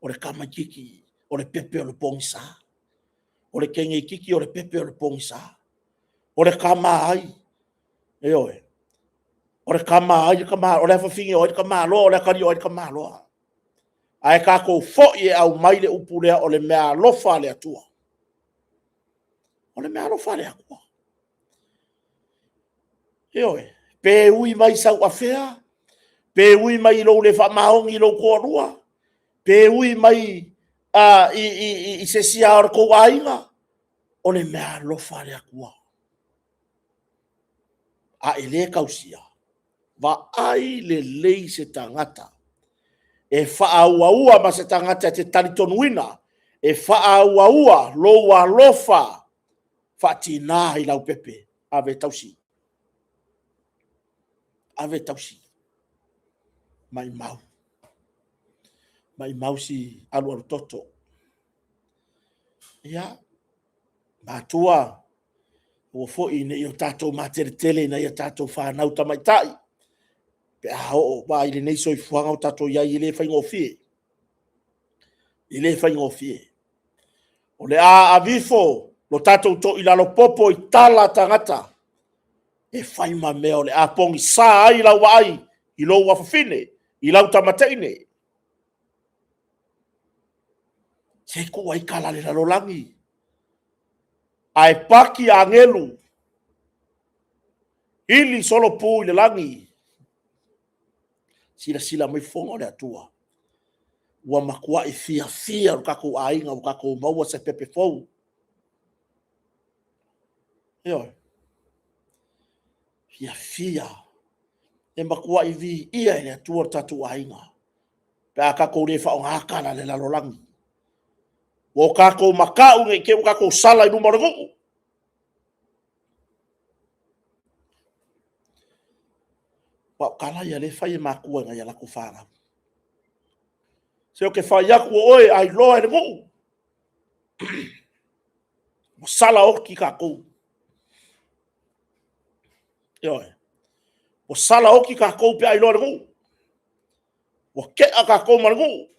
O le kama kiki. O le pepe o le pongisa. O le kenge kiki o le pepe o le pongisa. O le kama ai. Yoe. O le kama ai kama. O le fafingi o le kama lo. O le kari o le kama lo. Ai kako fo ye au mai le upulea o le mea lofa le atua. O le mea lofa le akua. Yoe. Pe ui mai sau afea. Pe ui mai lo le whamaongi lo korua. Pe ui mai i se sia or ko ainga. O le mea lofa le akua. A ele kausia. Va ai le lei se tangata. E whaaua ma se tangata te taritonuina. E whaaua lo wa lofa. Whatina i lau pepe. Ave tausi. Ave tausi. Mai mau. Mai mau si alu toto. Ia. Matua. O fo i ne i tato materetele na i tato whanau tamaitai. Pe a o ba i le nei soi fuanga o tato ia i le whaingo fie. I le whaingo fie. O le a avifo. Lo tato to i lalo popo i tala tangata. E whaima mea o le a pongi sa ai lau ai. I lo wafafine. I lau tamateine. Se kua i kala le lalolangi. Ai paki a ngelu. Ili solo pu i le langi. Sila mai fonga le atua. Ua makua i fia kako ainga kako maua se pepe fou. Eo. Fia. E makua i vi ia i le atua tatu ainga. Pe a kako le whao ngakana le lalolangi. Wo kako makau nge ke kako sala i numero nguu. Wa kala ia le whai makua ngai ala kufara. Se o ke whai aku oe ai loa e nguu. Mo sala oki kako. Ioe. O sala oki kako pe ai loa e nguu. O ke a kako ma nguu.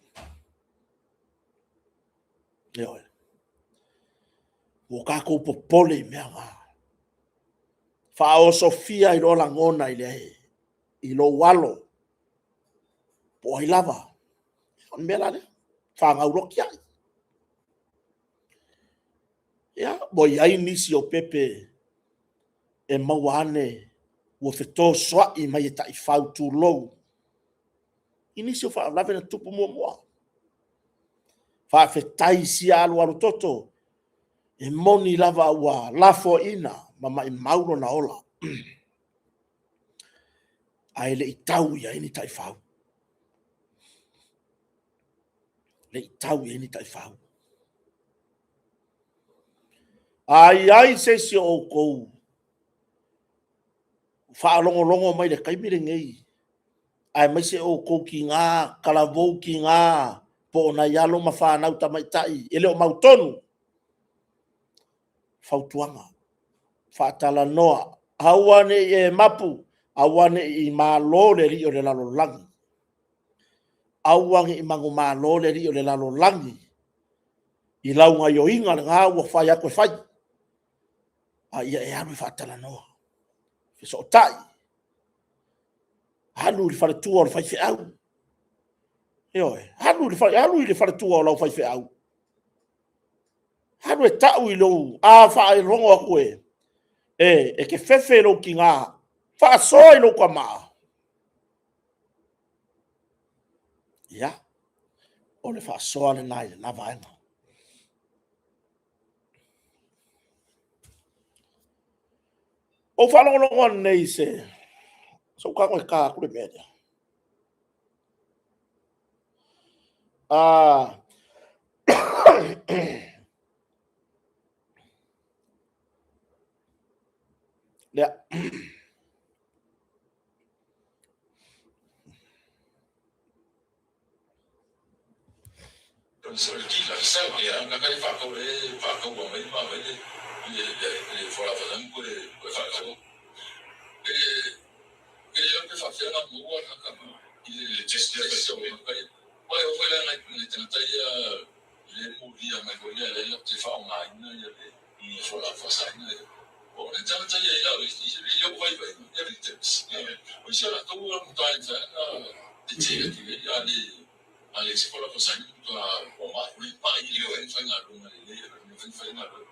Ioe. O kako popole mea ngā. Wha o Sofia i lo langona i le he. I lo walo. Po ai lava. On mea lale. Wha ngau roki ai. Ia, mo iai nisi o pepe e mawane ua whetō soa i mai e tai whau tū lou. I nisi o wha lawe na tupu mua. Wha whetai si alu toto e moni lava ua lafo ina ma mai mauro na ola. A ele i tau ia ini tai whau. le tau e ni tai fau ai se si o kou fa longo mai le kai mire ngei ai mai se o kou ki ngā kalavou ki ngā po na yalo ma whanau ta mai tai ele o mautonu fautuanga whaatala noa hawane e mapu awane i malo le ri o le lalo langi awangi i mangu malo le ri o le lalo langi i launga yo inga le ngā ua whai a koe whai a ia e anu whaatala noa so tai hanu i whare tua o le whai whi au Ioe, hanu i le whare tua o lau whai whi au hanu e tau i lou a wha e rongo a koe e ke whewhe lo ki ngā wha soa i lo kwa maa ia o le wha soa le nai le lava ena o whalongo nei se so ka koe ka kure mea lea Sur le qui, là, ça, et un gars qui va courir, il faut la faire un coup de faire. Et il peut faire un mot, il est juste là, parce que, ouais, on va là, les mots, il y a ma gueule, il y a des femmes, il faut la faire ça. Bon, les gens, il y a, il y a, il y a des tips. Oui, c'est là, tout le monde doit être, des tirs, il y a des. Ale se kola ko sa ni to o ma uli pa i le wen fa nga lu le wen fa nga lu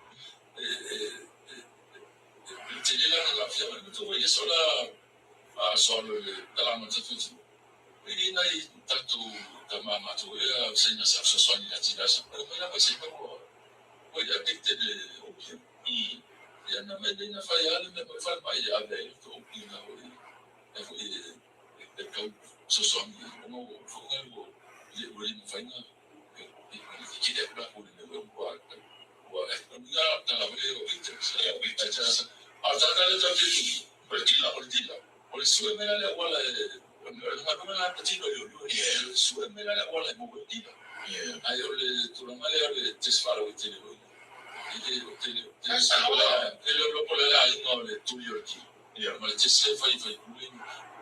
te le la fia ma to ye sola a solo dalla mo tatu e nai tatu ta mama to e se na sa so ni la tira sa ko la ko se ko ya dikte de opio ya na me de na fa ya le me fa ma ya de to opio na o e ko so ni mo fo nga il voulait me faire une petite époque pour le voir ya ta la veo ahorita hasta le toque por el sube me la wala ma come la petito yo sube me la wala mo tira ayo le tu la male le tesfaro que tiene lo por la no le tu yo ti ma le tesse fai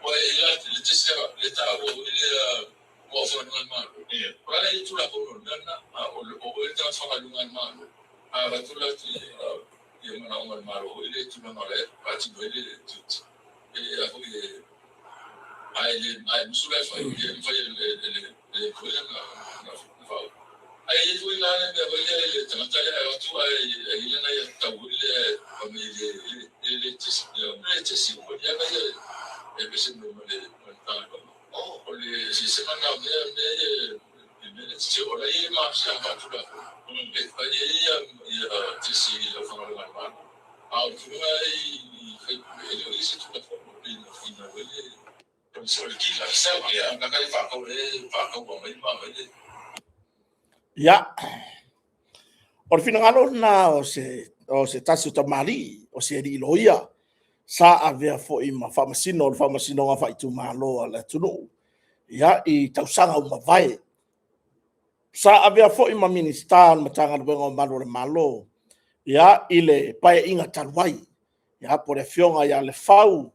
poi le tesse le tavo le o fo no malo para i tu la ko na o e ta fa lu malo ba tu la ti e ma no malo ile tu na male pa ti ile tu e a ko ai musula fa le ko na fa ai tu ila ne be ile ta ta ya tu ai ile na ya ta ile o me ile ti si ko ya ba e be se no le ta o le si se manda me se o la ye ma se fa tu la e fa ye ya ti si lo fa la ma a o tu ai e se tu la fa ina wele so le ki la sa ya na ka fa ko me ma wele ya o le finagalo na o se tasi o tamali o se ri loia sa avea fo'i ma whamasino o le whamasino ngā whaitu māloa le tunu ia i tausaga o mavae sa avea fo'i ma minista ma tanga luenga o malo le malo ia i le pae inga taluai ia po le fionga ia le fau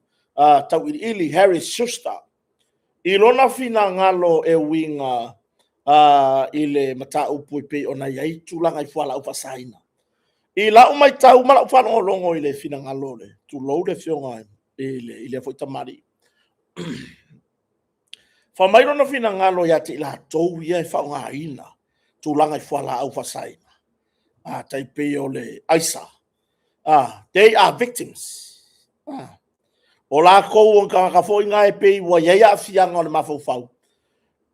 tau ili Harry Schuster i lona finagalo e winga i le mata upu i pe ona iai tulaga i fuala upa saina i la mai tau mala upa longo i le finagalo le tu lou le fionga i le foi tamari fa mai lona finagalo ia te la tou ia e faaogāina tulaga i fuala upa saina tai pe o le aisa they are victims o la kou o ka foi ngā e pe ua iai a'afiaga o le mafaufau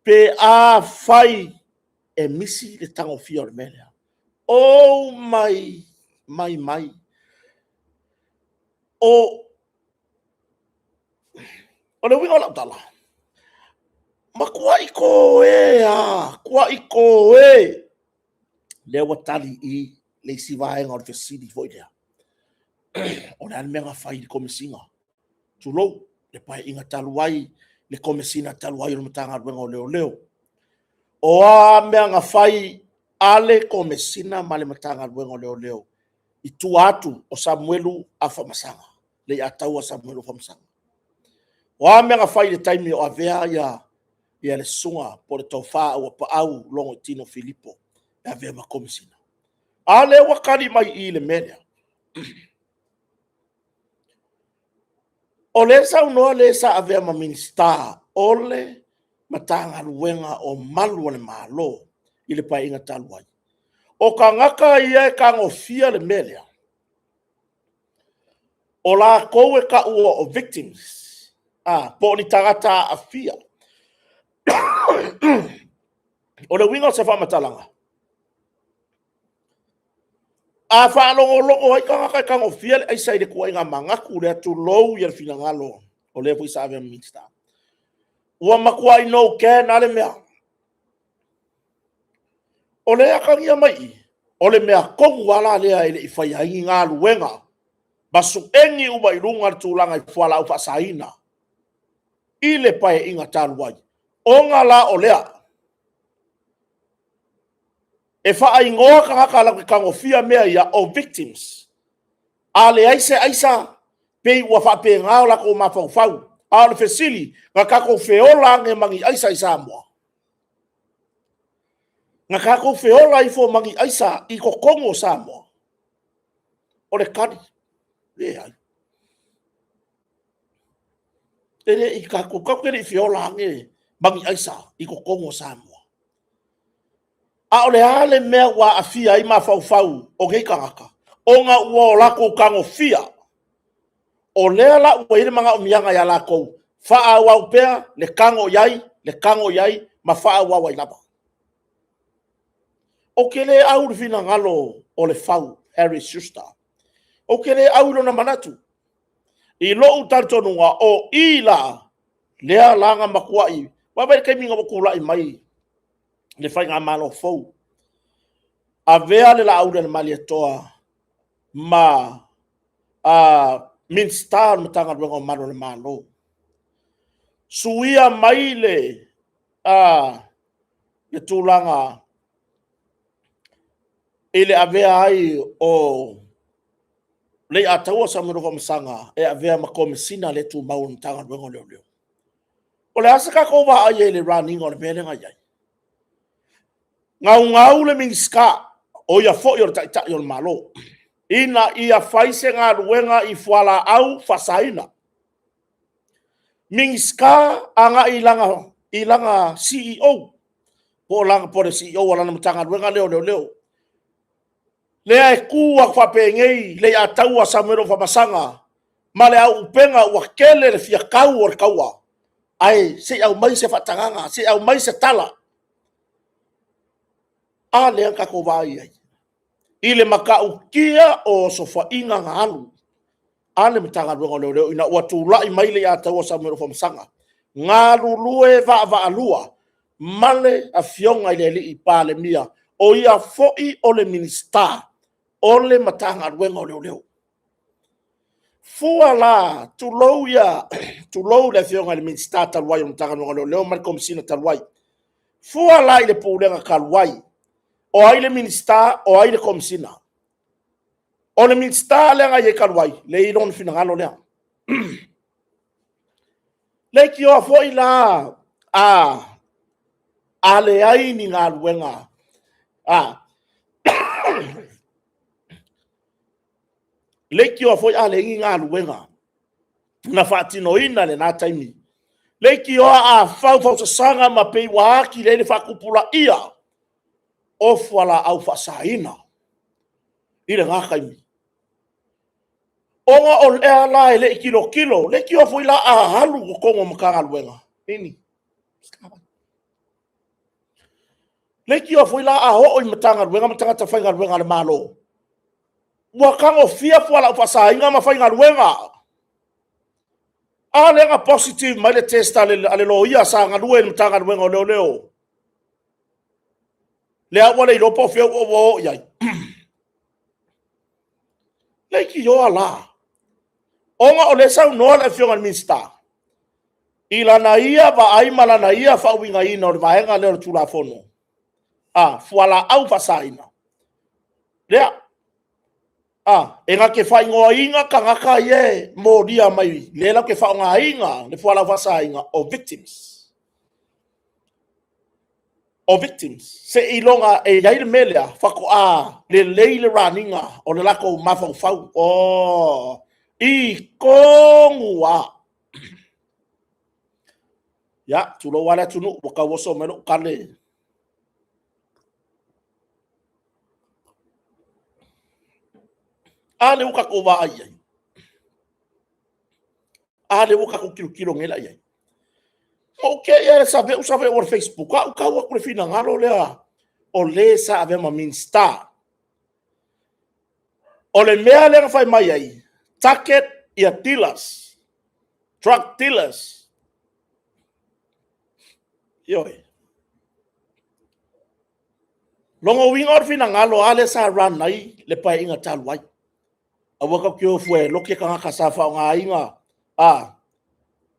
pe a fai e misi le tagofia o le mea o mai o le winga o lautala ma kuai ko wa iko e le watali I le sivaenga o te sidi foi dea. Ona ane menga fai di komisinga. Tulo, le pai inga taluai, le komisina taluai o matanga ruenga o leo leo. O a menga fai ale komisina ma le matanga ruenga o leo leo. I tu atu o Samuelu a whamasanga. Le atau a Samuelu whamasanga. O a menga fai le taimi o avea ia le sunga po le tau wha o pa au longo tino Filipo. E avea ma komisina. A le wakari mai I le menea. O le sa unoa le sa avea ma minista o le matanga ruenga o malu le malo I le pai inga taluai. O ka ngaka ia e ka ngofia le melea. O la koe ka ua o victims. Po ni tangata a fia. O le winga o se whamatalanga. A whaalongo ai ka ngaka ka ngofia le aisa I le kua inga mangaku le atu lou ia le fina ngalo. O le fui sa avea minsta. Ua makua I no ke na le mea. O le akangia mai, o le mea kongu wala lea ele I whaiaingi ngā luenga, basu engi uba I runga tūlanga I whala upa saina. I le pae inga tāluai. O ngā la o lea. E wha ingoa ka ngaka la kangofia mea ia o victims. A le aisa, pei ua wha pe ngāo la ko mawhau. A le fesili, ngā kako whiola nge mangi aisa I Samoa. Ngā kako whiola I fo mangi aisa I ko kongo Samoa. O le kari. Le ai. Ere I kako kakere I whiola nge mangi aisa I ko kongo Samoa. A o le ale mea wa afia I mawhau o gei kangaka. O ngā ua o lako kango fia. O lea la ua ire manga o mianga ya lako. Faa wau pea le kango yai, ma faa wau ai lapa. O ke le au le fina ngalo o le fau, Harry Schuster. O ke le au na manatu. I lo utantonunga o ila lea langa makuai. Wabai kai minga wakula I mai. Le fai ngā malo fau. A vea le la au le mali atoa. Ma minsta matanga ruenga o malo le malo. Suia mai le tūlanga ele avea ai o le ataua Samuelu Whamasanga e avea ma komisina le tu mau matanga ruenga o leo leo. O le asa ka kouwa ai le running o le melenga iai. Ngau le minska o ia fo i o ta i o le malo. Ina ia faise ngā ruenga I whala au fasaina. Minska anga ilanga CEO. Po langa po le CEO wala na matanga ruenga leo. Lea e kua whapengei le ataua Samuelu Whamasanga. Ma le au upenga ua kele le fia kau o le kaua. Ai, se au mai se whatanganga, se au mai se tala. A lea kako vai ai. I le makau kia o sofa inga ngā alu. A le matanga ruenga leo ina ua tūlai mai le ataua Samuelu Whamasanga. Ngā lulue va alua. Male a fionga I le li I pāle mia. O ia foi o le minista. O le matanga ruenga o leo. Fua la, tulou le fionga le minista taluai o matanga ruenga o leo. Mali komisina taluai. Fua la I le pūlenga kaluai. O ai le minista, o ai le komisina. O le minista le ngai e kaluai. Le ilon finangalo lea. Le ki o foi la a le ai ni ngā ruenga. Le ki o foi a le ingi ngā ruenga. Na whaatino ina le nā taimi. Le ki o a fau sa sanga ma pei waaki le whakupula ia. O whala au whasaina. I le ngā kaimi. Onga o lea la e le kilo. Le ki o foi la a halu ko kongo makanga ruenga. Ini. Le ki o foi la a ho I matanga ruenga matanga ta whainga ruenga le malo. Ua kango fia whala au whasainga ma whainga ruenga. A lenga positive mai le testa ale lo ia sa nga lue matanga ruenga o leo. lea wale ilo po feo o yai leki yo ala onga o le sau noa le fionga minsta ila na ia va ai mala na ia fa winga ina o vaenga le tula fono fuala au fasaina lea e nga ke fai ngoa inga ka ngaka ye mo dia mai le la ke fa nga inga le fuala fasaina o victims se ilonga e yaile melea fako le leile raninga o le lako mafau fau i kongua ya tulo wala tunu waka woso melo kale ale uka ko wa ai ale uka ko kilo ngela ai okay ya sabe usabe o Facebook ka wa ko fina ngalo le o le sa ave ma minsta o le mea le fai mai ai taket ia dealers drug dealers yoi longo winga or fina ngalo ale sa ran nai le pai inga talwai awaka kyo fue loke ka ka sa fa nga inga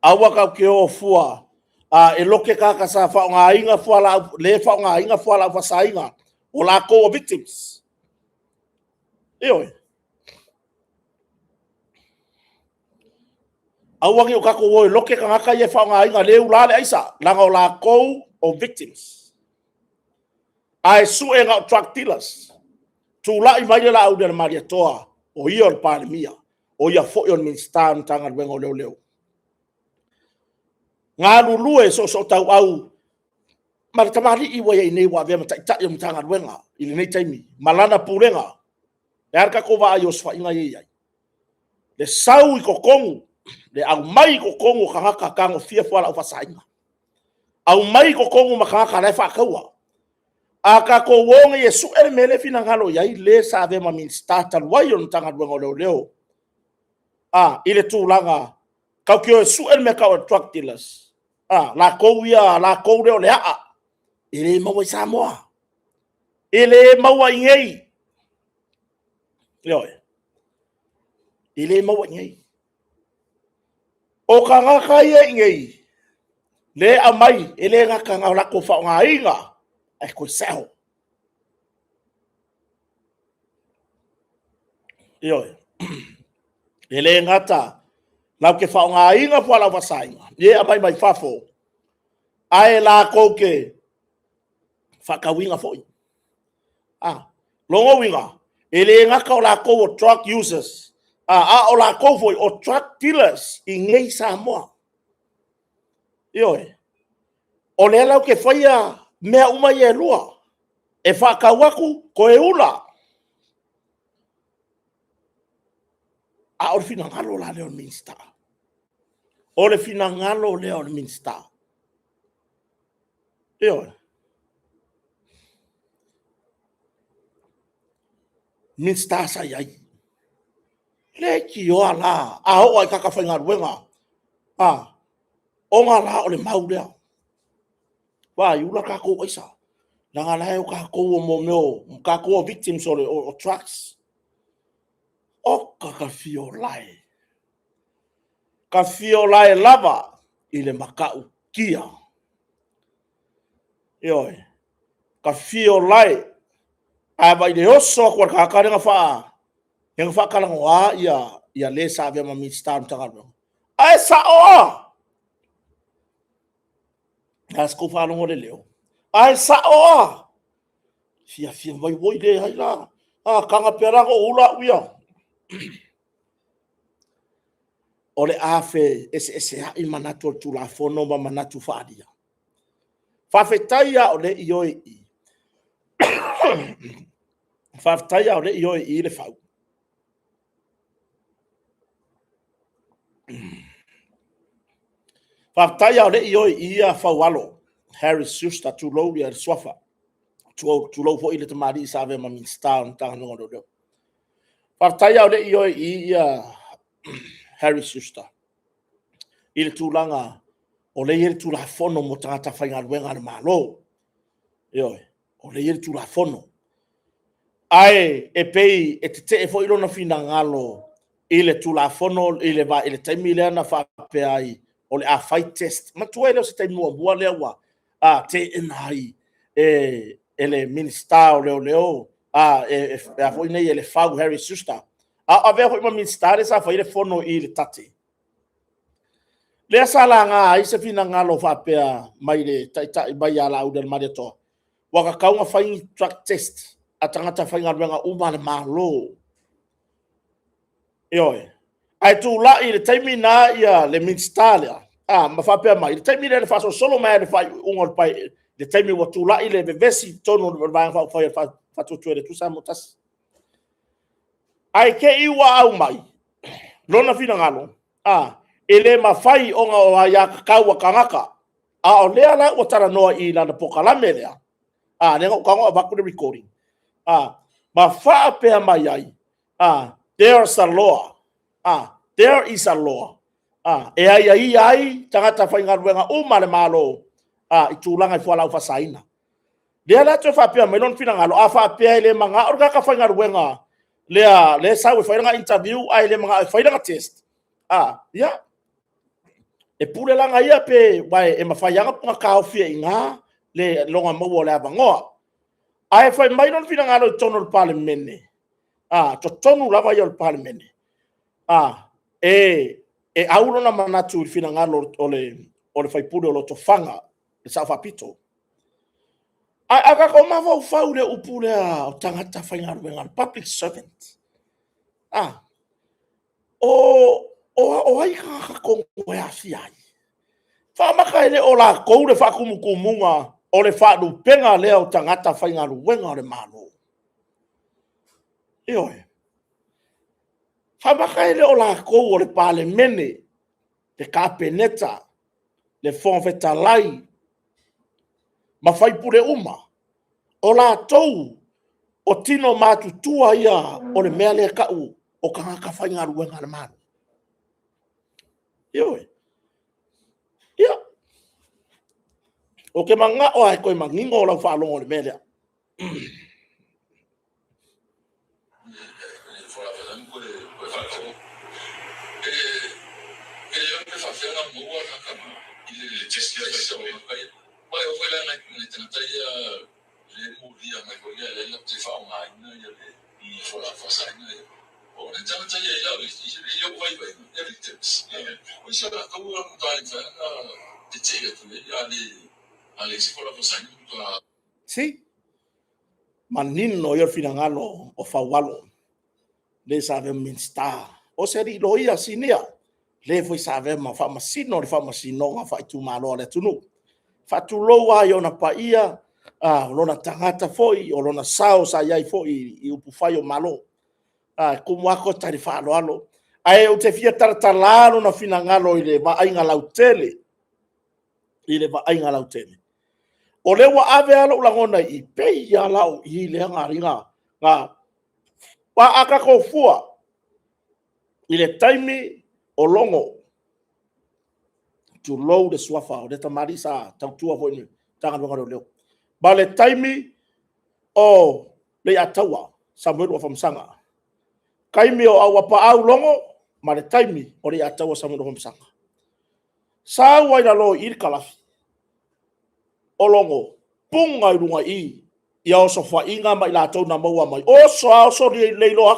awaka kyo fua e loke ka ka sa fa nga inga fua le fa nga inga fua la fa sa inga o la ko victims yoi awangi o kako wo loke ka ka ye fa nga inga le ulale aisa langa o la ko o victims ai su e nga truck dealers tu la i mai la au de maria toa o ia o pandemia o ia fo yon min stan tanga wengo leo nga lulu e so tau au mar tamari i wa nei wa ve mata ta yon tanga wenga ili nei taimi malana pulenga yar ka ko va yo sfa inga ye le sau i kokongu le au mai kokongu ka kango fia fo la fa sainga au mai kokongu makaka le fa kawa aka ko wonga yesu ele mele fina ngalo yai le sa ve ma min starta wayon tanga wengo leo ile tu langa kau kio su ele me kau truck dealers la ko ia la ko le ile mo wa samoa ile mo wa ngei yo ile mo wa ngei o ka nga ka ye ngei le amai ile nga ka nga la ko fa nga inga ai ko sao yo ele ngata lau ke fa nga inga po la vasainga ye amai mai fafo ai la ko ke fa ka winga foi longo winga ele nga ka la ko truck users o la ko foi o truck dealers i ngei Samoa yo o le lau ke faia mea uma ye lua e fa ka waku ko e ula o fina ngalo la leo minsta o le fina ngalo leo minsta yo minsta sa yai le ki o ala o ai ka fa ngar wenga o nga la o le mau lea wa yula ka ko isa langa la ka ko mo meo ka ko victims o trucks o ka fio lai lava ile makau kia yo ka fio lai vai de oso ko ka nga fa yang fa kala wa ia le sa ve ma mi star tanga ai sa as ko fa no le leo ai sa fia vai voi de ai la kanga pera ko ula uia ole afe ese i manatu tu la fono ma manatu fadia fa fetaia ole ioi fa fetaia ole ioi le fa fa fetaia ole ioi ia fa walo Harris Schuster tu lo ia swafa tu lo fo ile tamari sa ve ma min star tanga no do fa fetaia ole ioi ia Harris Schuster ile tulanga o le ile tu la fono mo tata fa ngal wenga malo yo o le ia tula fono ai e pei e te fo ilo na fina ngalo ile tula fono ile va ile taimi le na fa pe ai o le a fight test ma tu ele se taimi mua le wa a te enai ele minister leo a fo nei ele fago Harry Suster a ve fo minister sa fa ile fono ile tate le sala nga ai se fina ngalo fa pe mai le tai mai ala u del madeto wa ka kaunga fai track test atangata fai nga uma le malo Ioe. Ai tu la i le taimi na ia le minstalia. Ma fa pe mai. Le taimi le fa solo mai le fa ungol pai. Le taimi wa tu la i le vesi tono le va fa tu tu tu sa motas. Ai ke i wa au mai. Lona fina ngalo. Ele mafai onga o ya kaua kangaka. O lea la o tara noa i la pokalame lea. Nenga kanga ba ku recording. Ma fa pe mai ai. There's a law. There is a law. E ai, tangata whainga ruenga umare malo. I tūlanga i whalau whasaina. Lea la te whapea, mai non fina ngalo, a whapea le manga, orga ka whainga ruenga, le sau e whainga interview, ai le manga e whainga test. Ya. E pule langa ia pe, wai e mawhaianga punga kaofia i ngā, le longa maua le avangoa. Ai whai mai non fina ngalo i tono le pale mene. To tonu lava i o le pale mene. E aulo na manatu i fina ngalo o le whaipure o lo tofanga, le sa whapito. Aka ko mawa ufau le upule o tangata whainga ruenga, public servant. O ai kaka kongo e asi ai. Whamaka ele o la kou le whakumukumunga o le whanu penga lea o tangata whainga ruenga o le malo. Ioe. Whamaka ele o la kou o le pale mene, le kapeneta, le fonfeta lai, ma whaipure uma, o la tou, o tino matu tua ia, o le mea lea kau, o kangaka whainga ruenga le malo. Ioe. Ia. O ke manga o ai koe mangingo o lau whalongo le mea lea. Si, manino yo finangalo o fawalo le save minsta o seri loia sinia le foi save ma fa masino le fa masino nga fa tu malo le tunu fa tu loa yo na paia lona tangata foi o lona sao sa yai foi i upu faio malo como ako tari fa alo ai o te fia tartalano na finangalo ile ma ainga lautele ile va ainga lautele o le wa ave alo langona i pe ya lau i le ngaringa nga wa aka ko fua ile taimi o longo to load the swafa o le tamarisa tautua ho ni tanga longa leo ba le taimi o le atawa Samuel wa famsanga kaimi o awa pa au longo ma le taimi o le atawa Samuel wa famsanga sa wa ina lo ir kalafi olongo punga i runga i ia o sofa inga mai la tau na maua mai o so le loa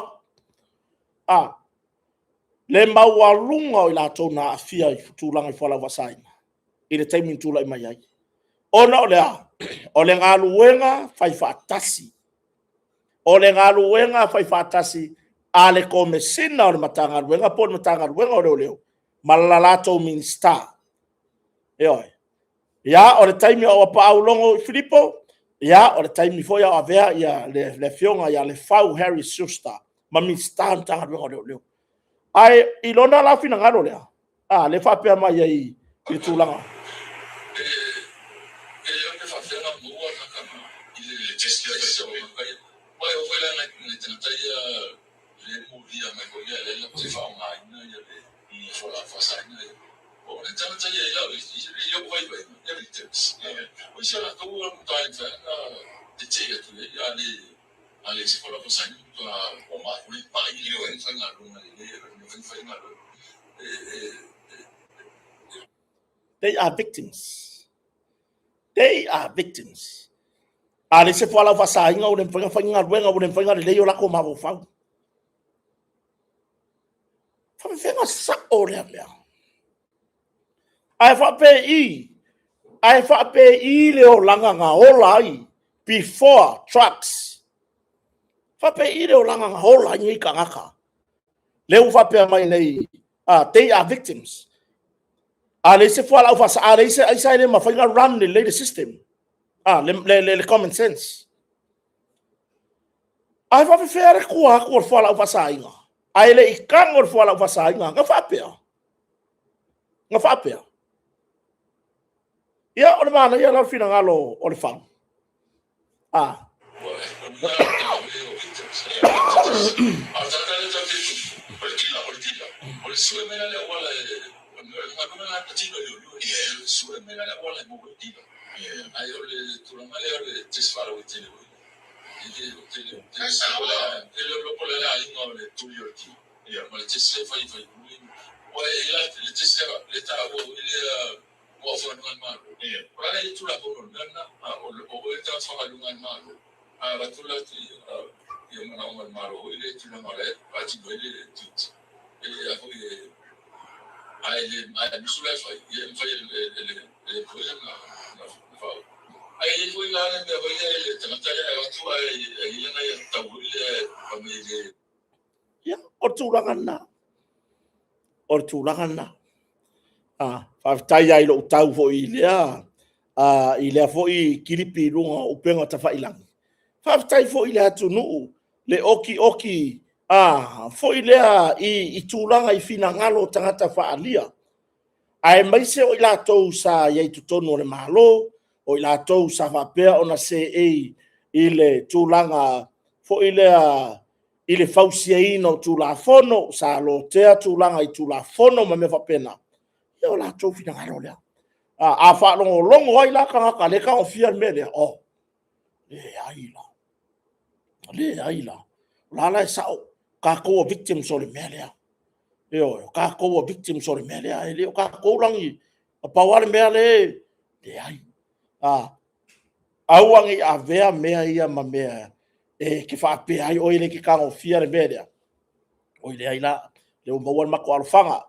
le maua lunga o la tau na afia i futulanga i whala wasaina i le taimi tula i mai ai ona o le ngaluenga fai fatasi o le ngaluenga fai fatasi a le komesina o le matanga luenga po le matanga luenga o leo malalato minsta eoi ya o le taimi o pa au longo Filipo ya o le taimi foi a avea ya le fionga ya le fau Harry Suster ma mi stand tanga luenga leo ai ilona la fina ngalo lea le fa pe mai ai i tulanga te tu ale se fala ko sa ni to o ma uli pa i le en fa na lu na le en fa na lu They are victims. They are victims. Ale se fala fa sa inga o den fa nga ruenga o den fa nga le yo la ko ma fa. Fa me fa sa o le mea. Ai fa pe i le o langa nga ola ai before trucks. Fa pe i le o langa nga ola ni ka ngaka. Le u fa pe mai nei. They are victims. Ale se fala fa sa ale se ai sai le ma fa nga run the system. Le common sense. Ai fa fere kua ko fala fa sa inga. Ai le ikang or fala fa sa inga nga fa pe. Nga fa pe. Ya o mana ya la fina ngalo o le fa. Ya, or tulangan na. Whawtai ai lo tau fo i lea. I lea fo i kiripi runga o penga ta whailangi. Whawtai fo i lea tu nuu. Le oki. Fo i lea i tūlanga i whina ngalo tangata whaalia. Ai mai se o i lātou sa iei tutono le malo. O i lātou sa whapea ona se i le tūlanga fo i lea i le fausia ino tūlafono sa lo tea tūlanga i tūlafono ma me whapena. Ia o lātou whina ngalo lea. A whaanongo longo ai la kangaka le ka o fia me lea. Le aila. Lala e sao. Ka koa victim so le me lea. Ka koa victim so le me lea. Leo ka koa langi. A pawale mea le. Le ai. Auangi a vea mea ia ma mea. Ke whaape ai o ile ki kango fia le me lea. O ile ai la. Leo mauan mako alfanga.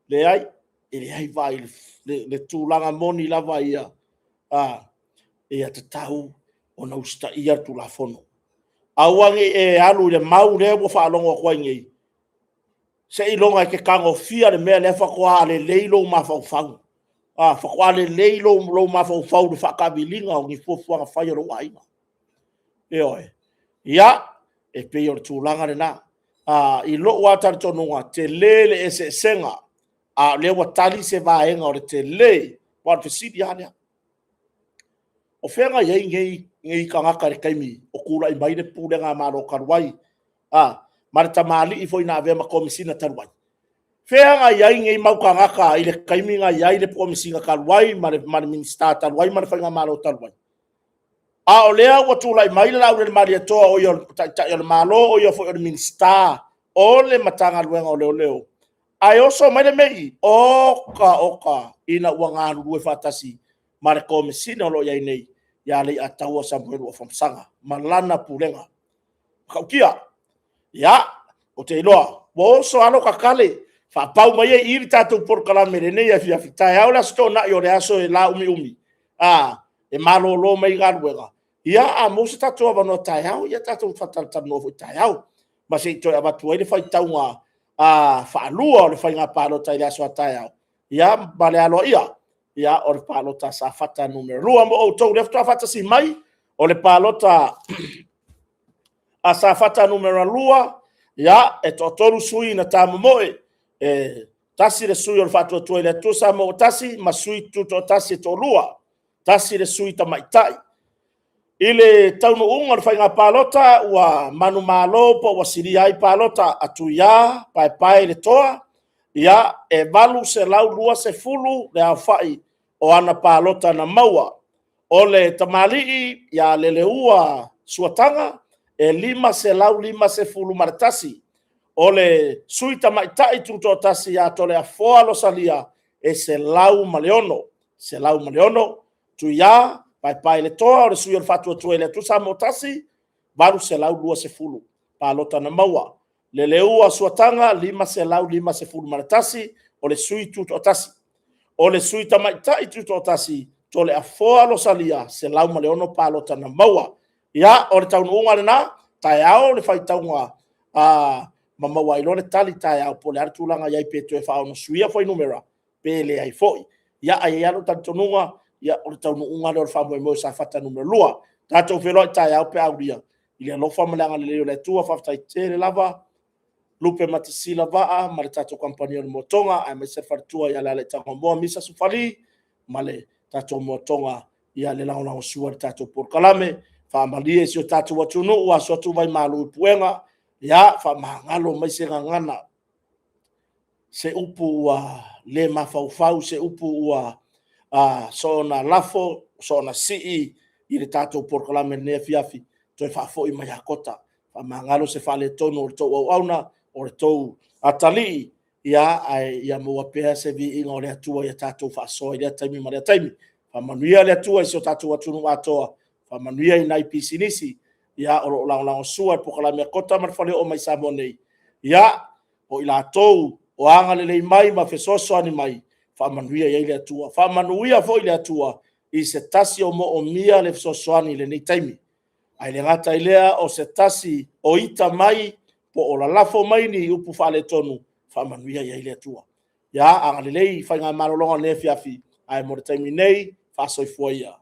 Le ai. Ele ai vai le tūlanga moni lava ia. Ia te tau o na usta ia tūlafono. Auangi e alu le mau le mo whaalongo kwa ngei. Se i longa ke kango fia le mea le whakoa le leilo ma whau. Whakoa le leilo lo ma whau le whakabilinga o ngi fuafuanga whai ro wainga. E oe. Ia, e pei o le tūlanga le na. I lo wata tonunga te lele e se senga. Le wa tali se vaenga o le te le. Wa te sidi ania. O whenga iei ngei ka ngaka re kaimi. O kura i maire pūrenga maro karuai. Mare tamali i foi na ave ma komisina taruai. Whenga iei ngei mau ka ngaka i le kaimi nga iei le komisina karuai. Mare minista taruai mare whainga maro taruai. O lea wa tūla i maile lau le mari atoa o i le malo o i o foi o le minista. O le matanga luenga o leo. Ai oso mai le mei oka ina ua ngāru rue whātasi ma le komisina o lo iai nei ia lei ataua Samuel o whamsanga ma lana pūrenga. Kaukia, ia, o te iloa, o oso alo kakale whapau mai e iri tātou porkalame le nei a whiawhitai au la sto na i o le aso e la umi. E malo lo mai garuenga. Ia mo se tātou avano tai au, ia tātou whatatanu o tai au. Ma se i toi abatu ai le whaitaunga whaalua o le whainga pālota i le aso atai au. Ia, bale alo ia. Ia, o le pālota sa whata numero. Rua mo o tau lefta whata si mai. O le pālota sa whata numero lua. Ia, e to toru sui na tā momoe. Tasi le sui o le whatu atua i le tusa mo o tasi. Ma sui tuto tasi to lua. Tasi le sui ta maitai. Ile taunu unga le whainga pālota ua manu malo po wa siri ai pālota atu ia pai le toa. Ia e valu se lau lua se fulu le au whai o ana pālota na maua. ole tamali ya leleua suatanga e 5 maratasi ole sui tamaitai tuto tasi ya tole a foa lo salia e se lau maleono tu ya pai le toa o le sui o le fatua tuele tu sa motasi baru se lau 20 palota na maua le leua suatanga 5 maratasi o le sui tuto tasi o le sui tamaitai tuto tasi tole a foa lo salia se lau maleono palota na maua ya o le taununga lena taiao le faitaunga mama wai lone tali tai au pole ar tulanga yai peto e fa no suia foi numera pele ai foi ya ai alo tantonunga ya o tau unga le fa mo sa fata numero lua tato velo tai au pe audia ile lo fa malanga le tua fa tai tele lava lupe matisila va ma le tato compagnia le motonga ai me se fartua ya le tango mo misa sufali male tato motonga ya le launa suar tato por kalame fa malie si o tato watunu wa so tu vai malu puenga ya fa mangalo mai se ngana se upu wa le mafaufau se upu wa so na lafo so na si i le tato por kalame ne fiafi to fa fo i mai akota fa mangalo se fa le tono to auna o to atali ya ai ya mo pe se vi in ole atua ya tato fa so ya taimi ma ya taimi fa manuia le atua so tato watunu atoa fa manuia i nai pisinisi ya o la sua po kala me kota mar fale o mai sabone ya o ila tou o anga le mai ma fesoso ani mai fa manuia ya ile atua fa manuia fo ile atua i se tasi o mo o mia le fesoso ani le nei taimi ai le ngata ilea o se tasi o ita mai po o la lafo mai ni upu fale tonu fa manuia ya ile atua ya anga le lei fa nga malolonga le fiafi ai mo taimi nei fa so foia